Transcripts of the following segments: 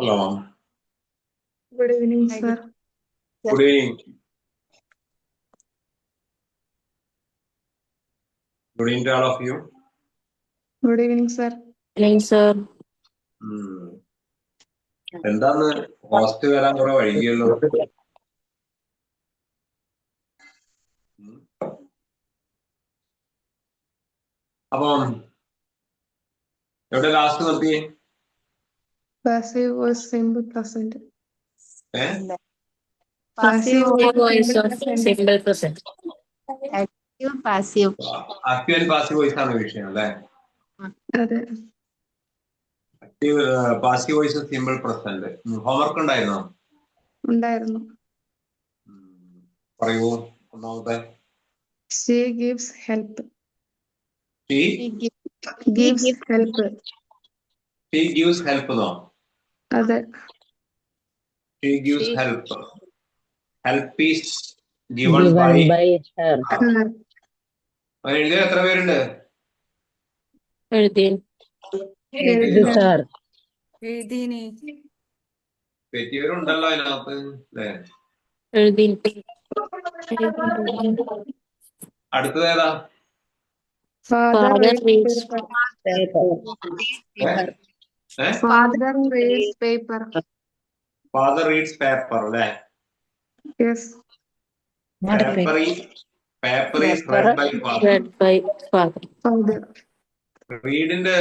Hello. Good evening, sir. Good evening. Good evening to all of you. Good evening, sir. Evening, sir. എന്താണ് host വരാൻ കുറെ വൈകിയല്ലോ? അപ്പം എവിടെ last നിർത്തി? Passive voice simple present. Passive voice of simple present. Active, passive. Active and passive voice ആണ് വിഷയം അല്ലേ? അതെ. Active passive voice simple present. Homework ഉണ്ടായിരുന്നോ? ഉണ്ടായിരുന്നു. പറയൂ ഒന്നാമത്തെ. She gives help. She Gives help. She gives help എന്നോ? അതെ. She gives help. Help is given by her. എഴുതിയ എത്ര പേരുണ്ട്? തെറ്റിയവരുണ്ടല്ലോ അതിനകത്ത് അല്ലേ? അടുത്തത് ഏതാ? Father reads paper. Father reads paper. Father reads paper അല്ലേ? Yes. Paper is read by father. Read by father. Father. റീഡിന്റെ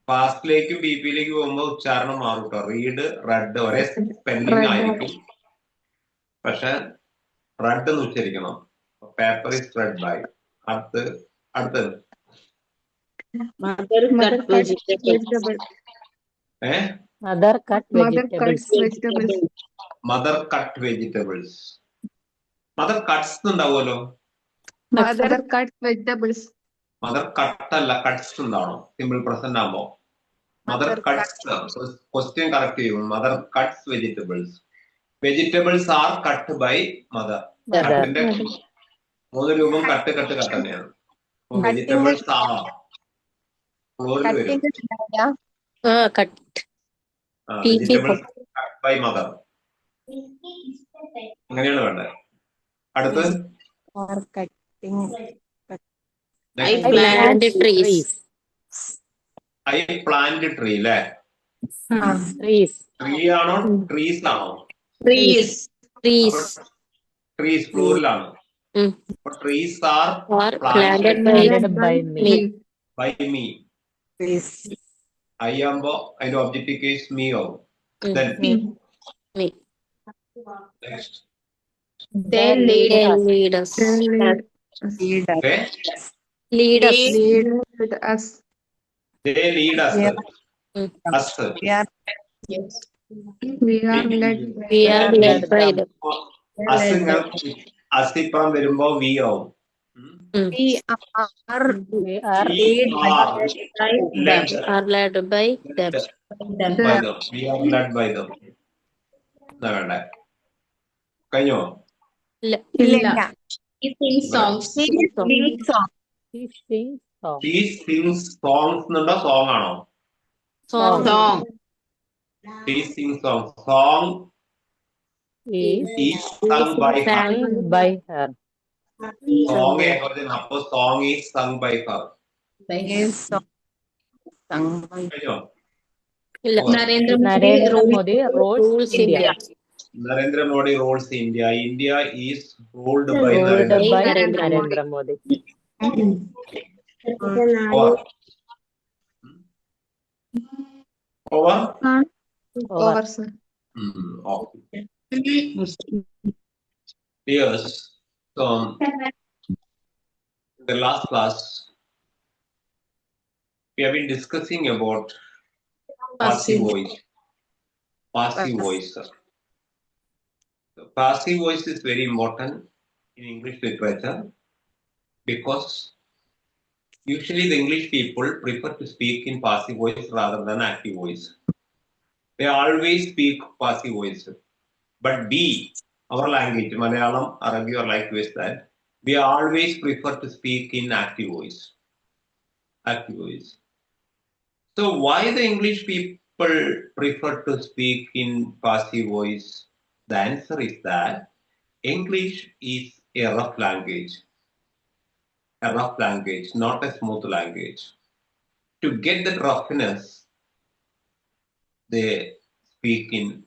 പാസ്റ്റിലേക്കും ബി പിയിലേക്കും പോകുമ്പോൾ ഉച്ചാരണം മാറും കേട്ടോ. റീഡ് റെഡ് ഒരേ സ്പെല്ലിംഗ് ആയിരിക്കും, പക്ഷെ റെഡ് എന്ന് ഉച്ചരിക്കണം. Paper is red by. അടുത്തത് Mother cut vegetables. Mother cut vegetables. Mother cut vegetables. Mother cuts ഉണ്ടാവുമല്ലോ. Mother cuts vegetables. Mother cut അല്ല, കട്ട്സ് ഉണ്ടാവണം സിമ്പിൾ പ്രസന്റ് ആകുമ്പോ. മദർ കട്ട്സ് ക്വസ്റ്റ്യൻ കറക്റ്റ് ചെയ്യും. Mother cuts vegetables. Vegetables are cut by mother. കട്ടിന്റെ 3 രൂപം cut തന്നെയാണ്. Vegetables R ഫ്ലോറിൽ വരും. വെജിറ്റബിൾസ് കട്ട് ബൈ മദർ അങ്ങനെയാണ് വേണ്ടത്. അടുത്ത് I plant trees. I plant tree അല്ലേ? ട്രീ ആണോ ട്രീസ് ആണോ? ട്രീസ് ഫ്ലോറിലാണ്. Trees are planted by me. me. I ആകുമ്പോ അതിന്റെ ഒബ്ജക്റ്റീവ് കേസ് me ആവും. Then Me. next. They lead us. Okay. Lead us. They lead us. Us. We are led by them. Us ഇപ്പം വരുമ്പോ we ആവും. We are led by them. We are led by them. എന്താ വേണ്ടേ? കഴിഞ്ഞോ? ഇല്ല. He sings songs. He sings songs എന്നുണ്ടോ song ആണോ? Song. He sings songs. Song is sung by her. Song ഏകവചനം. അപ്പൊ song is sung by her. കഴിഞ്ഞോ? Narendra Modi rules India. Narendra Modi rules India. India is ruled by Narendra Modi. Over, Over, sir. Okay. Yes. So the last class we have been discussing about passive voice. Passive voice. The passive voice is very important in English literature because usually the English people prefer to speak in passive voice rather than active voice. They always speak passive voice. But we, our language, Malayalam, Arabic or likewise that, we always prefer to speak in active voice. Active voice. So why the English people prefer to speak in passive voice? The answer is that English is a rough language, not a smooth language. To get that roughness, they speak in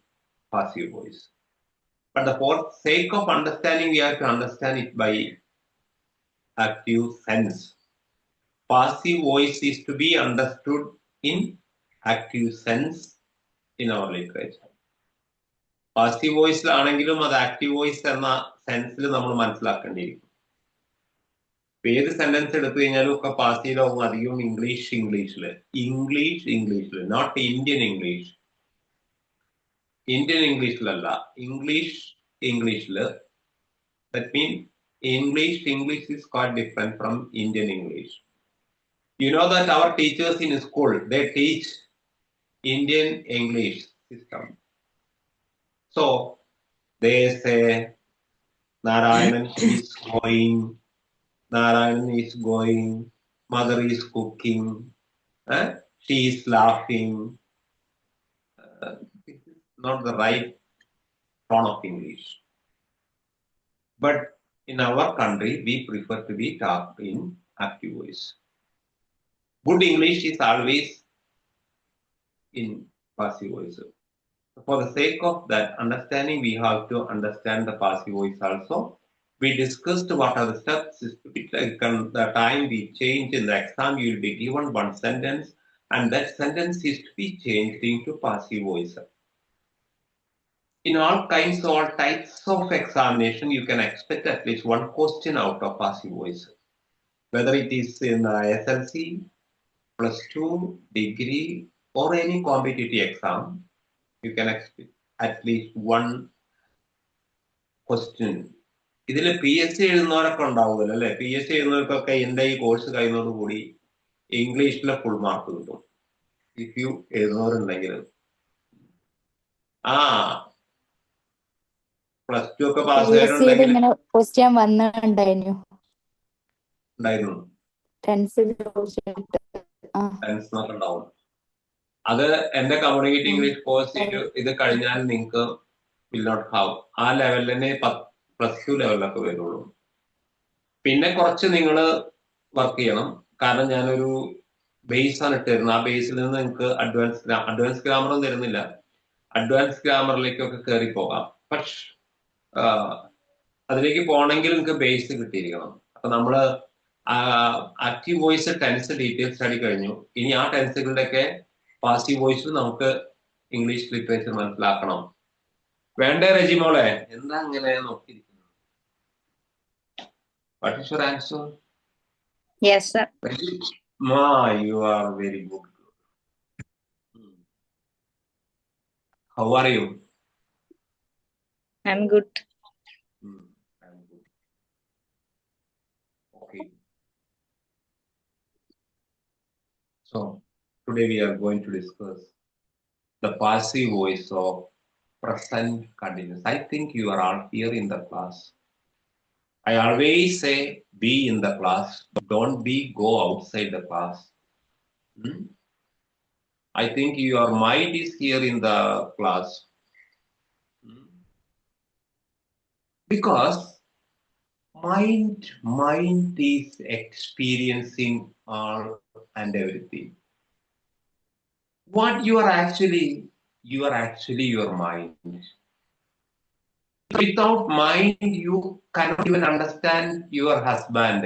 passive voice. But for sake of understanding, we have to understand it by active sense. Passive voice is to be understood in active sense in our literature. Passive വോയിസിലാണെങ്കിലും അത് active voice എന്ന സെൻസിൽ നമ്മൾ മനസ്സിലാക്കേണ്ടിയിരിക്കും. ഏത് sentence എടുത്തു കഴിഞ്ഞാലും ഒക്കെ പാസീവിലാവും അധികവും ഇംഗ്ലീഷില് നോട്ട് ഇന്ത്യൻ ഇംഗ്ലീഷിലല്ല, ഇംഗ്ലീഷില്. That mean English is quite different from Indian English. You know that our teachers in school, they teach Indian English system. So they say Narayanan is going, mother is cooking, she is laughing. This is not the right tone of English. But in our country, we prefer to be talked in active voice. Good English is always in passive voice. For the sake of that understanding, we have to understand the passive voice also. We discussed what are the steps. The time we change in the exam, you will be given one sentence, and that sentence is to be changed into passive voice. In all types of examination, you can expect at least one question out of passive voice. Whether it is in SLC, +2, degree, or any competitive exam, you can expect at least one question. ഇതിൽ PSC എഴുതുന്നവരൊക്കെ ഉണ്ടാവുമല്ലോ അല്ലെ? PSC എഴുതുന്നവർക്കൊക്കെ എന്റെ ഈ course കഴിയുന്നതോടുകൂടി ഇംഗ്ലീഷിലെ full mark കിട്ടും. If you എഴുതുന്നവരുണ്ടെങ്കിൽ +2 ഒക്കെ pass ആയവരുണ്ടെങ്കിൽ ഉണ്ടായിരുന്നു. ഉണ്ടാവും. അത് എന്റെ കമ്മ്യൂണിക്കേറ്റ് ഇംഗ്ലീഷ് കോഴ്സ് ഇത് കഴിഞ്ഞാൽ നിങ്ങൾക്ക് വിൽ നോട്ട് ഹാവ്. ആ ലെവലിൽ തന്നെ +2 ലെവലിലൊക്കെ വരുള്ളൂ. പിന്നെ കുറച്ച് നിങ്ങൾ വർക്ക് ചെയ്യണം. കാരണം ഞാനൊരു ബേസ് ആണ് ഇട്ടിരുന്നത്. ആ ബേസിൽ നിന്ന് നിങ്ങൾക്ക് അഡ്വാൻസ് ഗ്രാമറൊന്നും തരുന്നില്ല. അഡ്വാൻസ് ഗ്രാമറിലേക്കൊക്കെ കയറി പോകാം. പക്ഷെ അതിലേക്ക് പോകണമെങ്കിൽ നിങ്ങൾക്ക് ബേസ് കിട്ടിയിരിക്കണം. അപ്പൊ നമ്മള് active voice tense detail study കഴിഞ്ഞു. ഇനി ആ ടെൻസുകളുടെയൊക്കെ പാസീവ് വോയിസിൽ നമുക്ക് ഇംഗ്ലീഷ് ലിറ്ററേച്ചർ മനസ്സിലാക്കണം. വേണ്ടേ റെജിമോളെ? എന്താ അങ്ങനെ നോക്കിയിരിക്കുന്നത്? What is your answer? Yes, sir. You are very good. How are you? I'm good. I'm good. Okay. So today we are going to discuss the passive voice of present continuous. I think you are all here in the class. I always say be in the class. Don't go outside the class. I think your mind is here in the class. Because mind is experiencing all and everything. What you are actually your mind. Without mind, you cannot even understand your husband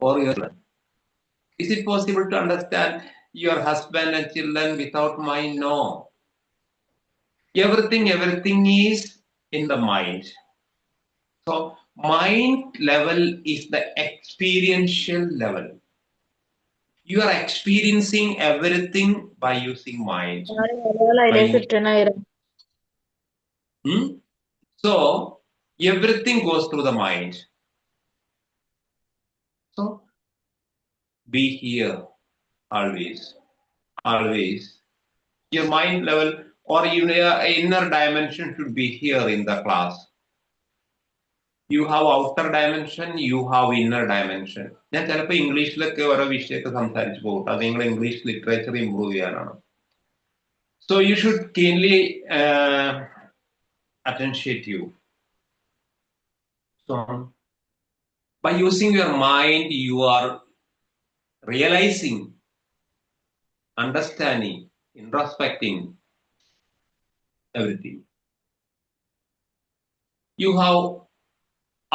or your children. Is it possible to understand your husband and children without mind? No. Everything is in the mind. So mind level is the experiential level. You are experiencing everything by using mind. So everything goes through the mind. So be here always. Your mind level or your inner dimension should be here in the class. You have outer dimension, you have inner dimension. ഞാൻ ചിലപ്പോൾ ഇംഗ്ലീഷിലൊക്കെ ഓരോ വിഷയമൊക്കെ സംസാരിച്ചു പോകും. അത് നിങ്ങൾ English literature improve ചെയ്യാനാണ്. So you should keenly attention you. So by using your mind, you are realizing, understanding, introspecting everything. You have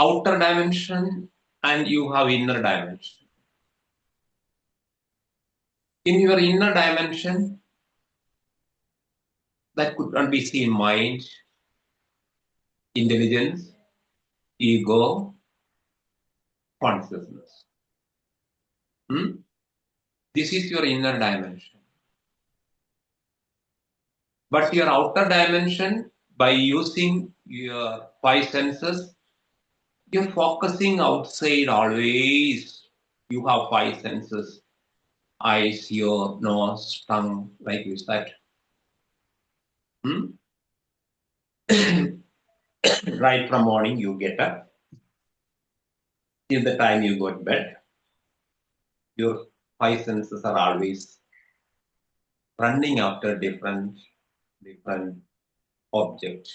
outer dimension and you have inner dimension. In your inner dimension, that could not be seen mind, intelligence, ego, consciousness. This is your inner dimension. But your outer dimension, by using your five senses, you're focusing outside always. You have five senses: eyes, ear, nose, tongue, like you said. Right from morning you get up till the time you go to bed. Your five senses are always running after different objects.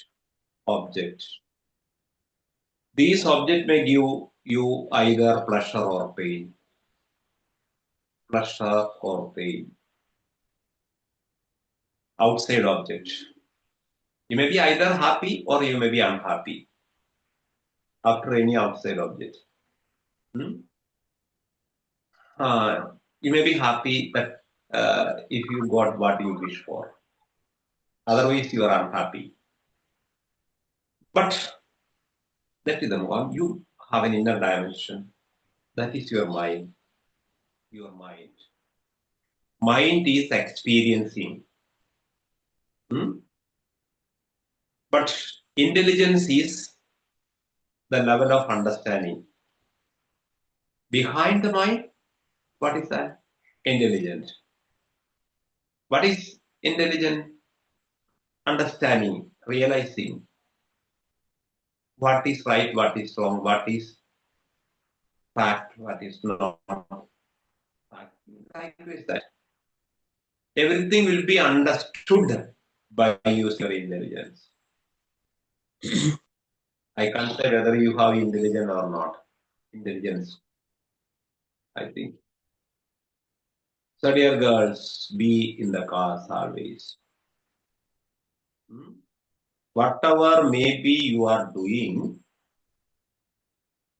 These objects may give you either pleasure or pain. Outside object. You may be either happy or you may be unhappy after any outside object. You may be happy that if you got what you wish for. Otherwise, you are unhappy. But that is the one. You have an inner dimension. That is your mind. Your mind. Mind is experiencing. But intelligence is the level of understanding. Behind the mind, what is that? Intelligent. What is intelligent? Understanding, realizing what is right, what is wrong, what is fact, what is not fact. Like that. Everything will be understood by using your intelligence. I can't say whether you have intelligence or not. Intelligence, I think. So dear girls, be in the class always. Whatever maybe you are doing,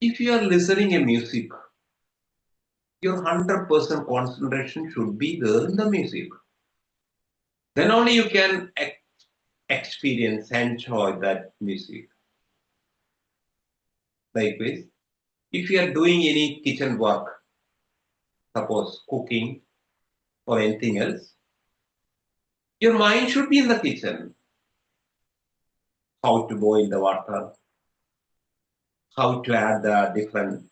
if you are listening a music, your 100% concentration should be there in the music. Then only you can experience, enjoy that music. Likewise, if you are doing any kitchen work, suppose cooking or anything else, your mind should be in the kitchen. How to boil the water, how to add the different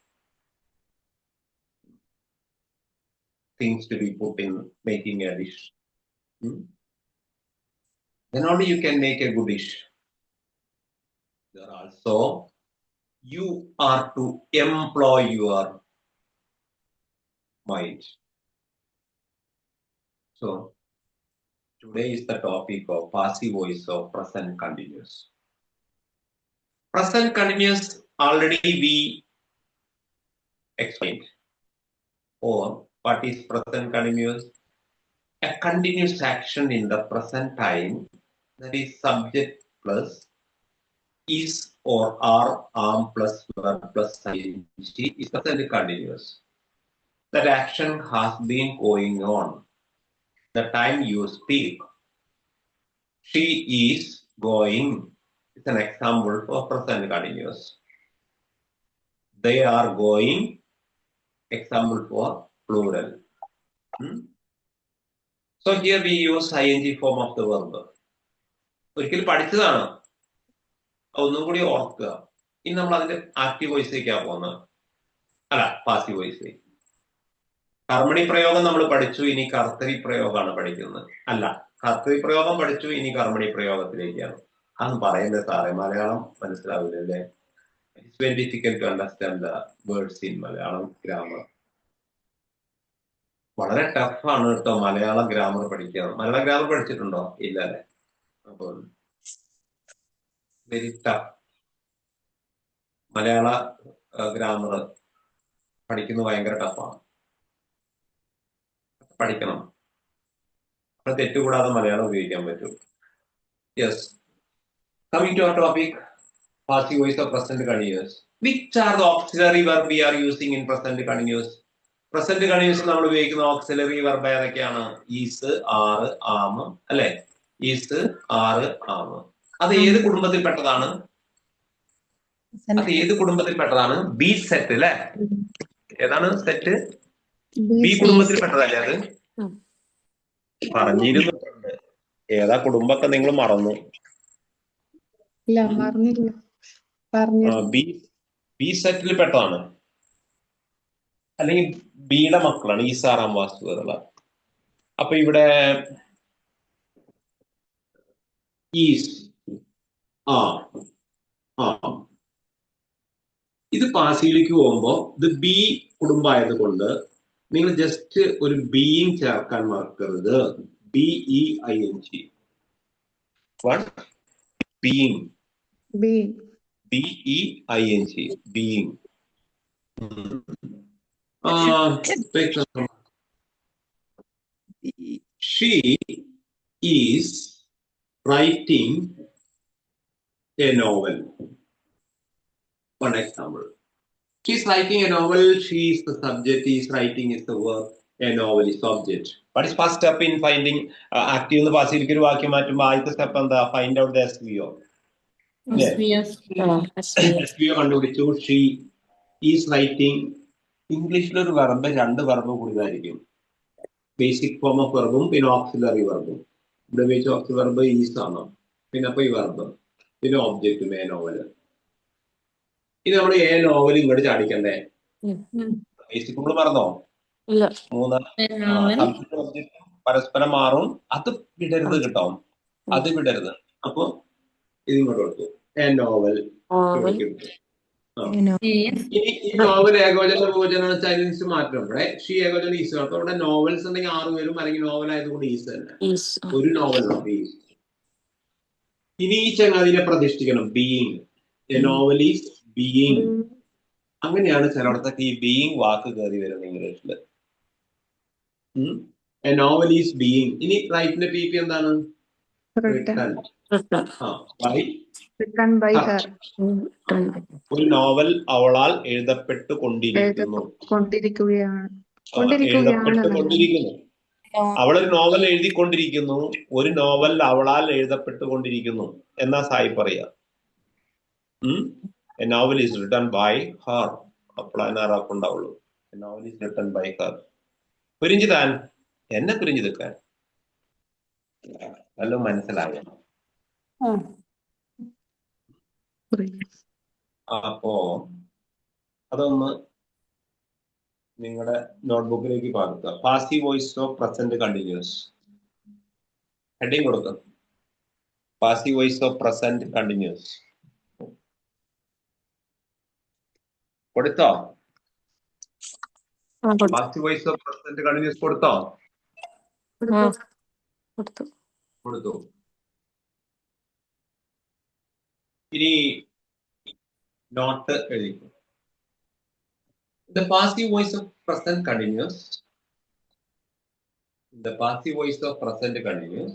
things to be put in making a dish. Then only you can make a good dish. There also, you are to employ your mind. So, today is the topic of passive voice of present continuous. Present continuous already we explained. Or what is present continuous? A continuous action in the present time, that is subject plus is or are, arm plus verb plus ing is present continuous. That action has been going on. The time you speak. She is going is an example for present continuous. They are going, example for plural. So here we use ing form of the verb. ഒരിക്കൽ പഠിച്ചതാണ്, ഒന്നും കൂടി ഓർക്കുക. ഇനി നമ്മൾ അതിന്റെ active വോയിസിലേക്കാണ് പോകുന്നത്, അല്ല പാസീവ് വോയിസിലേക്ക്. കർമ്മണി പ്രയോഗം നമ്മൾ പഠിച്ചു, ഇനി കർത്തരി പ്രയോഗമാണ് പഠിക്കുന്നത്. അല്ല, കർത്തരി പ്രയോഗം പഠിച്ചു, ഇനി കർമ്മണി പ്രയോഗത്തിലേക്കാണ്. അതൊന്നും പറയുന്നത് സാറേ Malayalam മനസ്സിലാവില്ലല്ലേ? It's very difficult to understand the words in Malayalam grammar. വളരെ ടഫാണ് കേട്ടോ മലയാളം ഗ്രാമർ പഠിക്കുക. മലയാളം ഗ്രാമർ പഠിച്ചിട്ടുണ്ടോ? ഇല്ല അല്ലേ? അപ്പൊ വെരി ടഫ്. മലയാള ഗ്രാമർ പഠിക്കുന്നത് ഭയങ്കര ടഫാണ്. പഠിക്കണം, അപ്പോൾ തെറ്റുകൂടാതെ മലയാളം ഉപയോഗിക്കാൻ പറ്റും. Yes, coming to our topic, passive voice of present continuous. Which are the auxiliary verb we are using in present continuous? Present continuous നമ്മൾ ഉപയോഗിക്കുന്ന auxiliary verb ഏതൊക്കെയാണ്? is, are, am, അല്ലെ? is, are, am. അത് ഏത് കുടുംബത്തിൽപ്പെട്ടതാണ്? B set അല്ലെ? ഏതാണ് set? B കുടുംബത്തിൽപ്പെട്ടതല്ലേ അത്? പറഞ്ഞിരുന്നുണ്ട്. ഏതാ കുടുംബമൊക്കെ നിങ്ങൾ മറന്നു? ഇല്ല, പറഞ്ഞില്ല. ബി സെറ്റിൽ പെട്ടതാണ്, അല്ലെങ്കിൽ ബിയുടെ മക്കളാണ് ഈ സാറാം വാസ്തുവരുള്ള. അപ്പൊ ഇവിടെ ഈസ്, ഇത് പാസിയിലേക്ക് പോകുമ്പോ ഇത് ബി കുടുംബമായത് കൊണ്ട് നിങ്ങൾ ജസ്റ്റ് ഒരു ബീയിങ് ചേർക്കാൻ മറക്കരുത്. BEING. Being, BEING, being. She is writing a novel. One example. She is writing a novel. She is the subject. He is writing is the verb. A novel is object. What is first step in finding active എന്ന് പാസിലേക്ക് ഒരു വാക്യം മാറ്റുമ്പോൾ ആദ്യത്തെ step എന്താ? Find out the SVO. SVO കണ്ടുപിടിച്ചു. She is writing. ഇംഗ്ലീഷിലൊരു verb, രണ്ട് verb കൂടുതലായിരിക്കും. ബേസിക് ഫോം ഓഫ് വെർബും പിന്നെ ഓക്സിലറി വെർബും. ഇവിടെ ഉപയോഗിച്ച ഓക്സിലറി വെർബ് ഈസ് ആണ്, പിന്നെ അപ്പൊ ഈ വെർബ്, പിന്നെ ഒബ്ജക്റ്റും എ നോവൽ. ഇത് നമ്മൾ എ നോവൽ ഇങ്ങോട്ട് ചാടിക്കണ്ടേ? ബേസിക് നമ്മൾ മറന്നോ? മൂന്ന് സബ്ജക്റ്റും ഒബ്ജക്റ്റും പരസ്പരം മാറും. അത് വിടരുത് കേട്ടോ, അത് വിടരുത്. അപ്പൊ ഇത് ഇങ്ങോട്ട് കൊടുത്തു, എ നോവൽ. ഇനി ഈ നോവൽ ഏകവചന ബഹുവചന ചൈനീസ് മാറ്റം. ഇവിടെ ഷീ ഏകവചന ഈസ്. അപ്പൊ ഇവിടെ നോവൽസ് ഉണ്ടെങ്കിൽ 6 പേരും, അല്ലെങ്കിൽ നോവൽ ആയതുകൊണ്ട് ഈസ് തന്നെ. ഒരു നോവൽ ഈസ്. ഇനി ഈ ചങ്ങാതിനെ പ്രതിഷ്ഠിക്കണം, being. A novel is being. അങ്ങനെയാണ് ചിലയിടത്തൊക്കെ ഈ ബീയിങ് വാക്ക് കയറി വരുന്നത് ഇംഗ്ലീഷില്. A novel is being. ഇനി റൈറ്റിന്റെ PP എന്താണ്? ഒരു നോവൽ അവളാൽ എഴുതപ്പെട്ടുകൊണ്ടിരിക്കുന്നു. അവളൊരു നോവൽ എഴുതിക്കൊണ്ടിരിക്കുന്നു. ഒരു നോവൽ അവളാൽ എഴുതപ്പെട്ടുകൊണ്ടിരിക്കുന്നു എന്നാ സായി പറയാ. A novel is written by her. അപ്പോഴാറാക്കുണ്ടാവുള്ളൂ. A novel is written by her. പുരിഞ്ചു താൻ എന്നെ പുരിഞ്ഞു നിൽക്കാൻ നല്ല മനസ്സിലായ. അപ്പോ അതൊന്ന് നിങ്ങളുടെ നോട്ട്ബുക്കിലേക്ക് പകർത്തുക. Passive voice of present continuous. Heading കൊടുക്കുക, passive voice of present continuous. കൊടുത്തോ? Passive voice of present continuous കൊടുത്തോ? കൊടുത്തു. ഇനി നോട്ട് എഴുതിക്കും. The passive voice of present continuous. The passive voice of present continuous.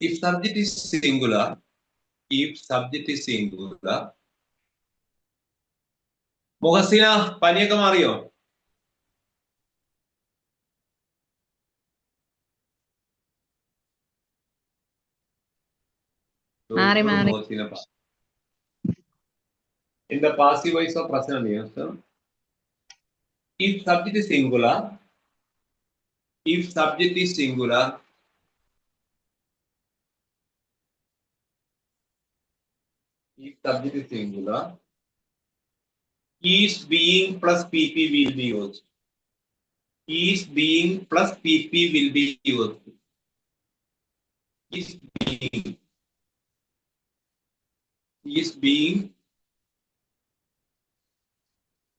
If subject is singular, Muhasina പനിയൊക്കെ മാറിയോ? Mari, mari. In the passive voice of present tense, if subject is singular, if subject is singular, if subject is singular, is being plus PP will be used. Is being plus PP will be used. Is being. Is being.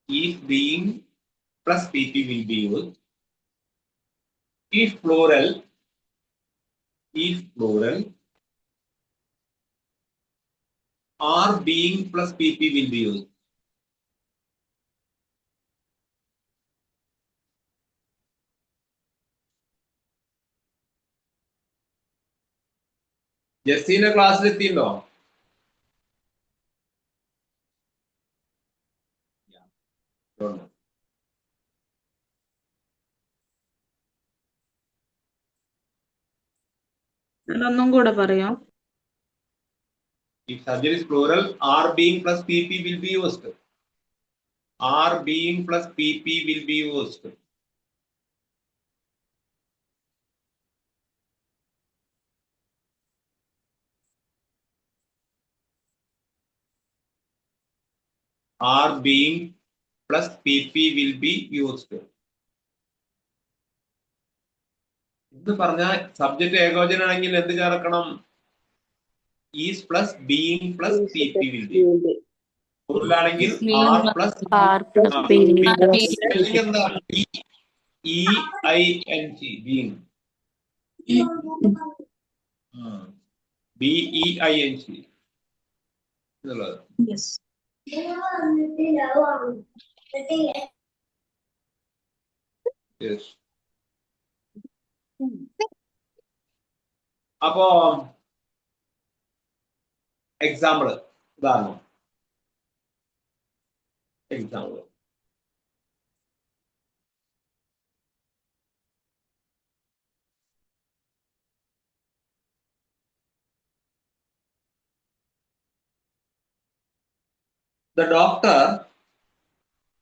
Is being plus PP will be used. If plural, are being plus PP will be used. Jaseena ക്ലാസ്സിൽ എത്തിയിട്ടുണ്ടോ? ഒന്നും കൂടെ പറയാം. If subject is plural, are being plus PP will be used. Are being plus PP will be used. Are being plus PP will be used. ഇത് പറഞ്ഞ subject ഏകവചനാണെങ്കിൽ എന്ത് ചേർക്കണം? Is plus being plus PP will be. പ്ലൂറലാണെങ്കിൽ are plus എന്താ? EING being. BEING. Yes. Yes. അപ്പോ example ഉദാഹരണം. Example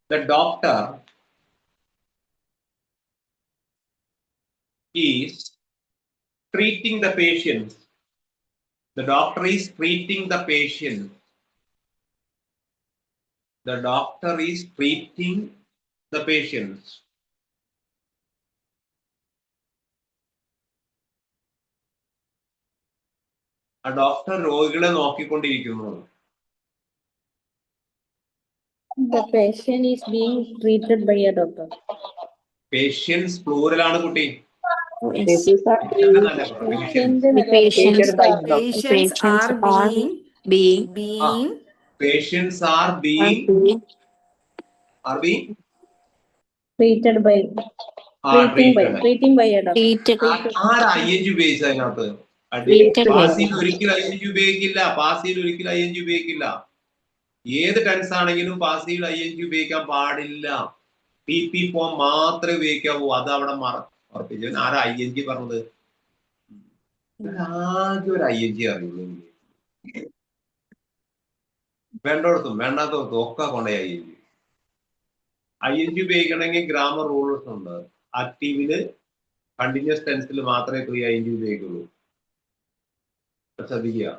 the doctor is treating the patient. The doctor is treating the patient. The doctor is treating the patient. A doctor രോഗികളെ നോക്കിക്കൊണ്ടിരിക്കുന്നു. The patient is being treated by a doctor. Patients plural ആണ് കുട്ടി. Patients are being Patients are being treated by treating by a doctor. ആരാ ING ഉപയോഗിച്ച അതിനകത്ത്? പാസിൽ ഒരിക്കലും ING ഉപയോഗിക്കില്ല. പാസിൽ ഒരിക്കലും ING ഉപയോഗിക്കില്ല. ഏത് ടെൻസ് ആണെങ്കിലും പാസിൽ ING ഉപയോഗിക്കാൻ പാടില്ല. PP ഫോം മാത്രമേ ഉപയോഗിക്കാവൂ. അത് അവിടെ ഉറപ്പിച്ചു. ആരാ ING പറഞ്ഞത്? ആദ്യം ഒരു ING അറിയുള്ളൂ. വേണ്ടോടത്തും വേണ്ടാത്തടത്തും ഒക്കെ കൊണ്ടേ ING ഉപയോഗിക്കണമെങ്കിൽ ഗ്രാമർ റൂൾസ് ഉണ്ട്. ആക്റ്റീവില് കണ്ടിന്യൂസ് ടെൻസിൽ മാത്രമേ ING ഉപയോഗിക്കുള്ളൂ. ശ്രദ്ധിക്കുക,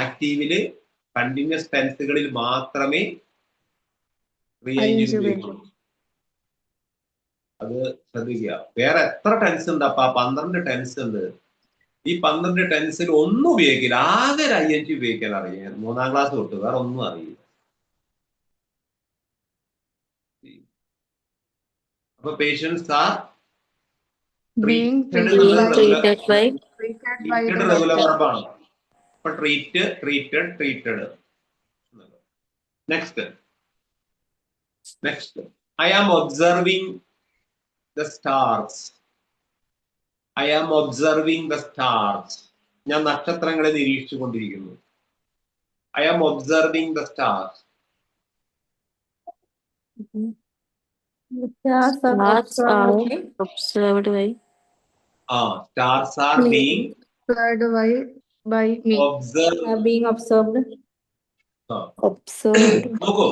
ആക്റ്റീവില് കണ്ടിന്യൂസ് ടെൻസുകളിൽ മാത്രമേ ING ഉപയോഗിക്കുള്ളൂ. അത് ശ്രദ്ധിക്കുക. വേറെ എത്ര ടെൻസ് ഉണ്ട്? അപ്പൊ 12 ടെൻസ് ഉണ്ട്. ഈ 12 ടെൻസിൽ ഒന്നും ഉപയോഗിക്കില്ല. ആകെ ഒരു ING ഉപയോഗിക്കാൻ അറിയാം. 3ാം ക്ലാസ് തൊട്ട് വേറെ ഒന്നും അറിയില്ല. അപ്പൊ പേഷ്യൻസ് ആർ റെഗുലർ വെർബാണ്. അപ്പൊ treat, treated, treated. Next I am observing the stars. I am observing the stars. ഞാൻ നക്ഷത്രങ്ങളെ നിരീക്ഷിച്ചു കൊണ്ടിരിക്കുന്നു. I am observing the stars. Stars are observed by. Stars are being observed by by me. Observe. Being observed. ആ Observed നോക്കൂ,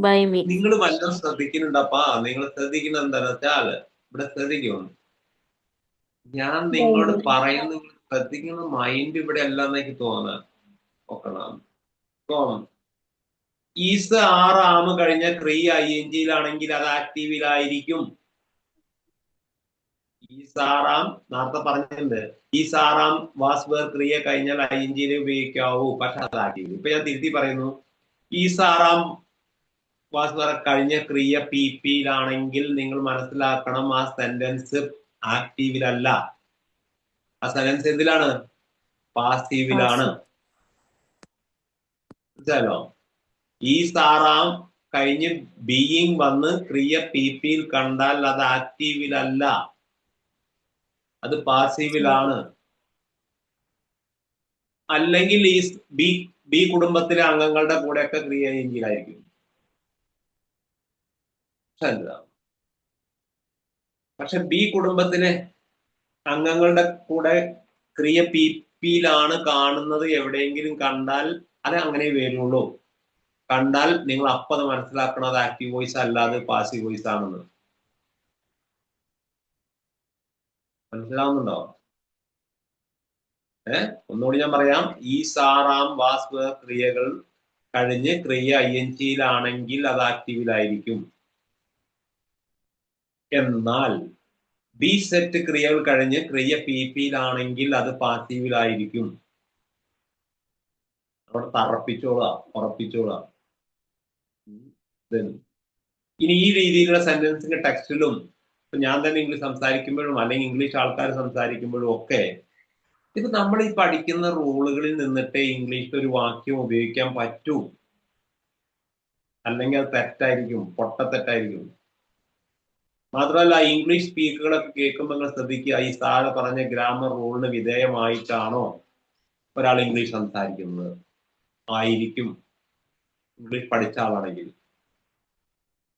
by me. നിങ്ങൾ വല്ലതും ശ്രദ്ധിക്കുന്നുണ്ടപ്പാ. നിങ്ങൾ ശ്രദ്ധിക്കുന്ന എന്താണെന്ന് വെച്ചാൽ ഇവിടെ ശ്രദ്ധിക്കും. ഞാൻ നിങ്ങളോട് പറയുന്ന നിങ്ങൾ ശ്രദ്ധിക്കുന്ന മൈൻഡ് ഇവിടെ അല്ലെന്ന് എനിക്ക് തോന്നുന്നത്. നോക്കണം. ഇപ്പം ഈസ് ആറാം കഴിഞ്ഞ ക്രിയ ING-യിലാണെങ്കിൽ അത് ആക്റ്റീവിലായിരിക്കും. ഈ സാറാം നേരത്തെ പറഞ്ഞിട്ടുണ്ട്. ഈ സാറാം വാസ് വേർ ക്രിയ കഴിഞ്ഞാൽ ING-യിൽ ഉപയോഗിക്കാവൂ, പക്ഷെ അത് ആക്റ്റീവ്. ഇപ്പൊ ഞാൻ തിരുത്തി പറയുന്നു. ഈ സാറാം വാസ് വേർ കഴിഞ്ഞ ക്രിയ PP-യിലാണെങ്കിൽ നിങ്ങൾ മനസ്സിലാക്കണം ആ സെന്റൻസ് ആക്റ്റീവിലല്ല. ആ സെന്റൻസ് എന്തിലാണ്? പാസീവിലാണ്. മനസ്സിലായല്ലോ? ഈ സാറാം കഴിഞ്ഞ് ബീയിങ് വന്ന് ക്രിയ PP-യിൽ കണ്ടാൽ അത് ആക്റ്റീവിലല്ല, അത് പാസീവിലാണ്. അല്ലെങ്കിൽ ഈ ബി കുടുംബത്തിലെ അംഗങ്ങളുടെ കൂടെയൊക്കെ ക്രിയ ING-യിലായിരിക്കും. പക്ഷെ ബി കുടുംബത്തിലെ അംഗങ്ങളുടെ കൂടെ ക്രിയ PP-യിലാണ് കാണുന്നത് എവിടെയെങ്കിലും കണ്ടാൽ അത് അങ്ങനെ വരുള്ളൂ. കണ്ടാൽ നിങ്ങൾ അപ്പം അത് മനസ്സിലാക്കണം അത് ആക്റ്റീവ് വോയിസ് അല്ലാതെ പാസീവ് വോയിസ് ആണെന്ന്. മനസ്സിലാവുന്നുണ്ടോ? ഒന്നുകൂടി ഞാൻ പറയാം. ഈ സാറാം വാസ് വേർ ക്രിയകൾ കഴിഞ്ഞ് ക്രിയ ING-യിലാണെങ്കിൽ അത് ആക്റ്റീവിലായിരിക്കും. എന്നാൽ ബി സെറ്റ് ക്രിയകൾ കഴിഞ്ഞ് ക്രിയ PP-യിലാണെങ്കിൽ അത് പാസീവിലായിരിക്കും. അവിടെ ഉറപ്പിച്ചോളാം. ഇനി ഈ രീതിയിലുള്ള സെന്റൻസിന്റെ ടെക്സ്റ്റിലും ഞാൻ തന്നെ ഇംഗ്ലീഷ് സംസാരിക്കുമ്പോഴും അല്ലെങ്കിൽ ഇംഗ്ലീഷ് ആൾക്കാർ സംസാരിക്കുമ്പോഴും ഒക്കെ ഇത് നമ്മൾ ഈ പഠിക്കുന്ന റൂളുകളിൽ നിന്നിട്ടേ ഇംഗ്ലീഷിൽ ഒരു വാക്യം ഉപയോഗിക്കാൻ പറ്റൂ. അല്ലെങ്കിൽ അത് തെറ്റായിരിക്കും, പൊട്ടത്തെറ്റായിരിക്കും. മാത്രമല്ല ഇംഗ്ലീഷ് സ്പീക്കുകളൊക്കെ കേൾക്കുമ്പോൾ നിങ്ങൾ ശ്രദ്ധിക്കുക, ഈ താഴെ പറഞ്ഞ ഗ്രാമർ റൂളിന് വിധേയമായിട്ടാണോ ഒരാൾ ഇംഗ്ലീഷ് സംസാരിക്കുന്നത്? ആയിരിക്കും, ഇംഗ്ലീഷ് പഠിച്ച ആളാണെങ്കിൽ.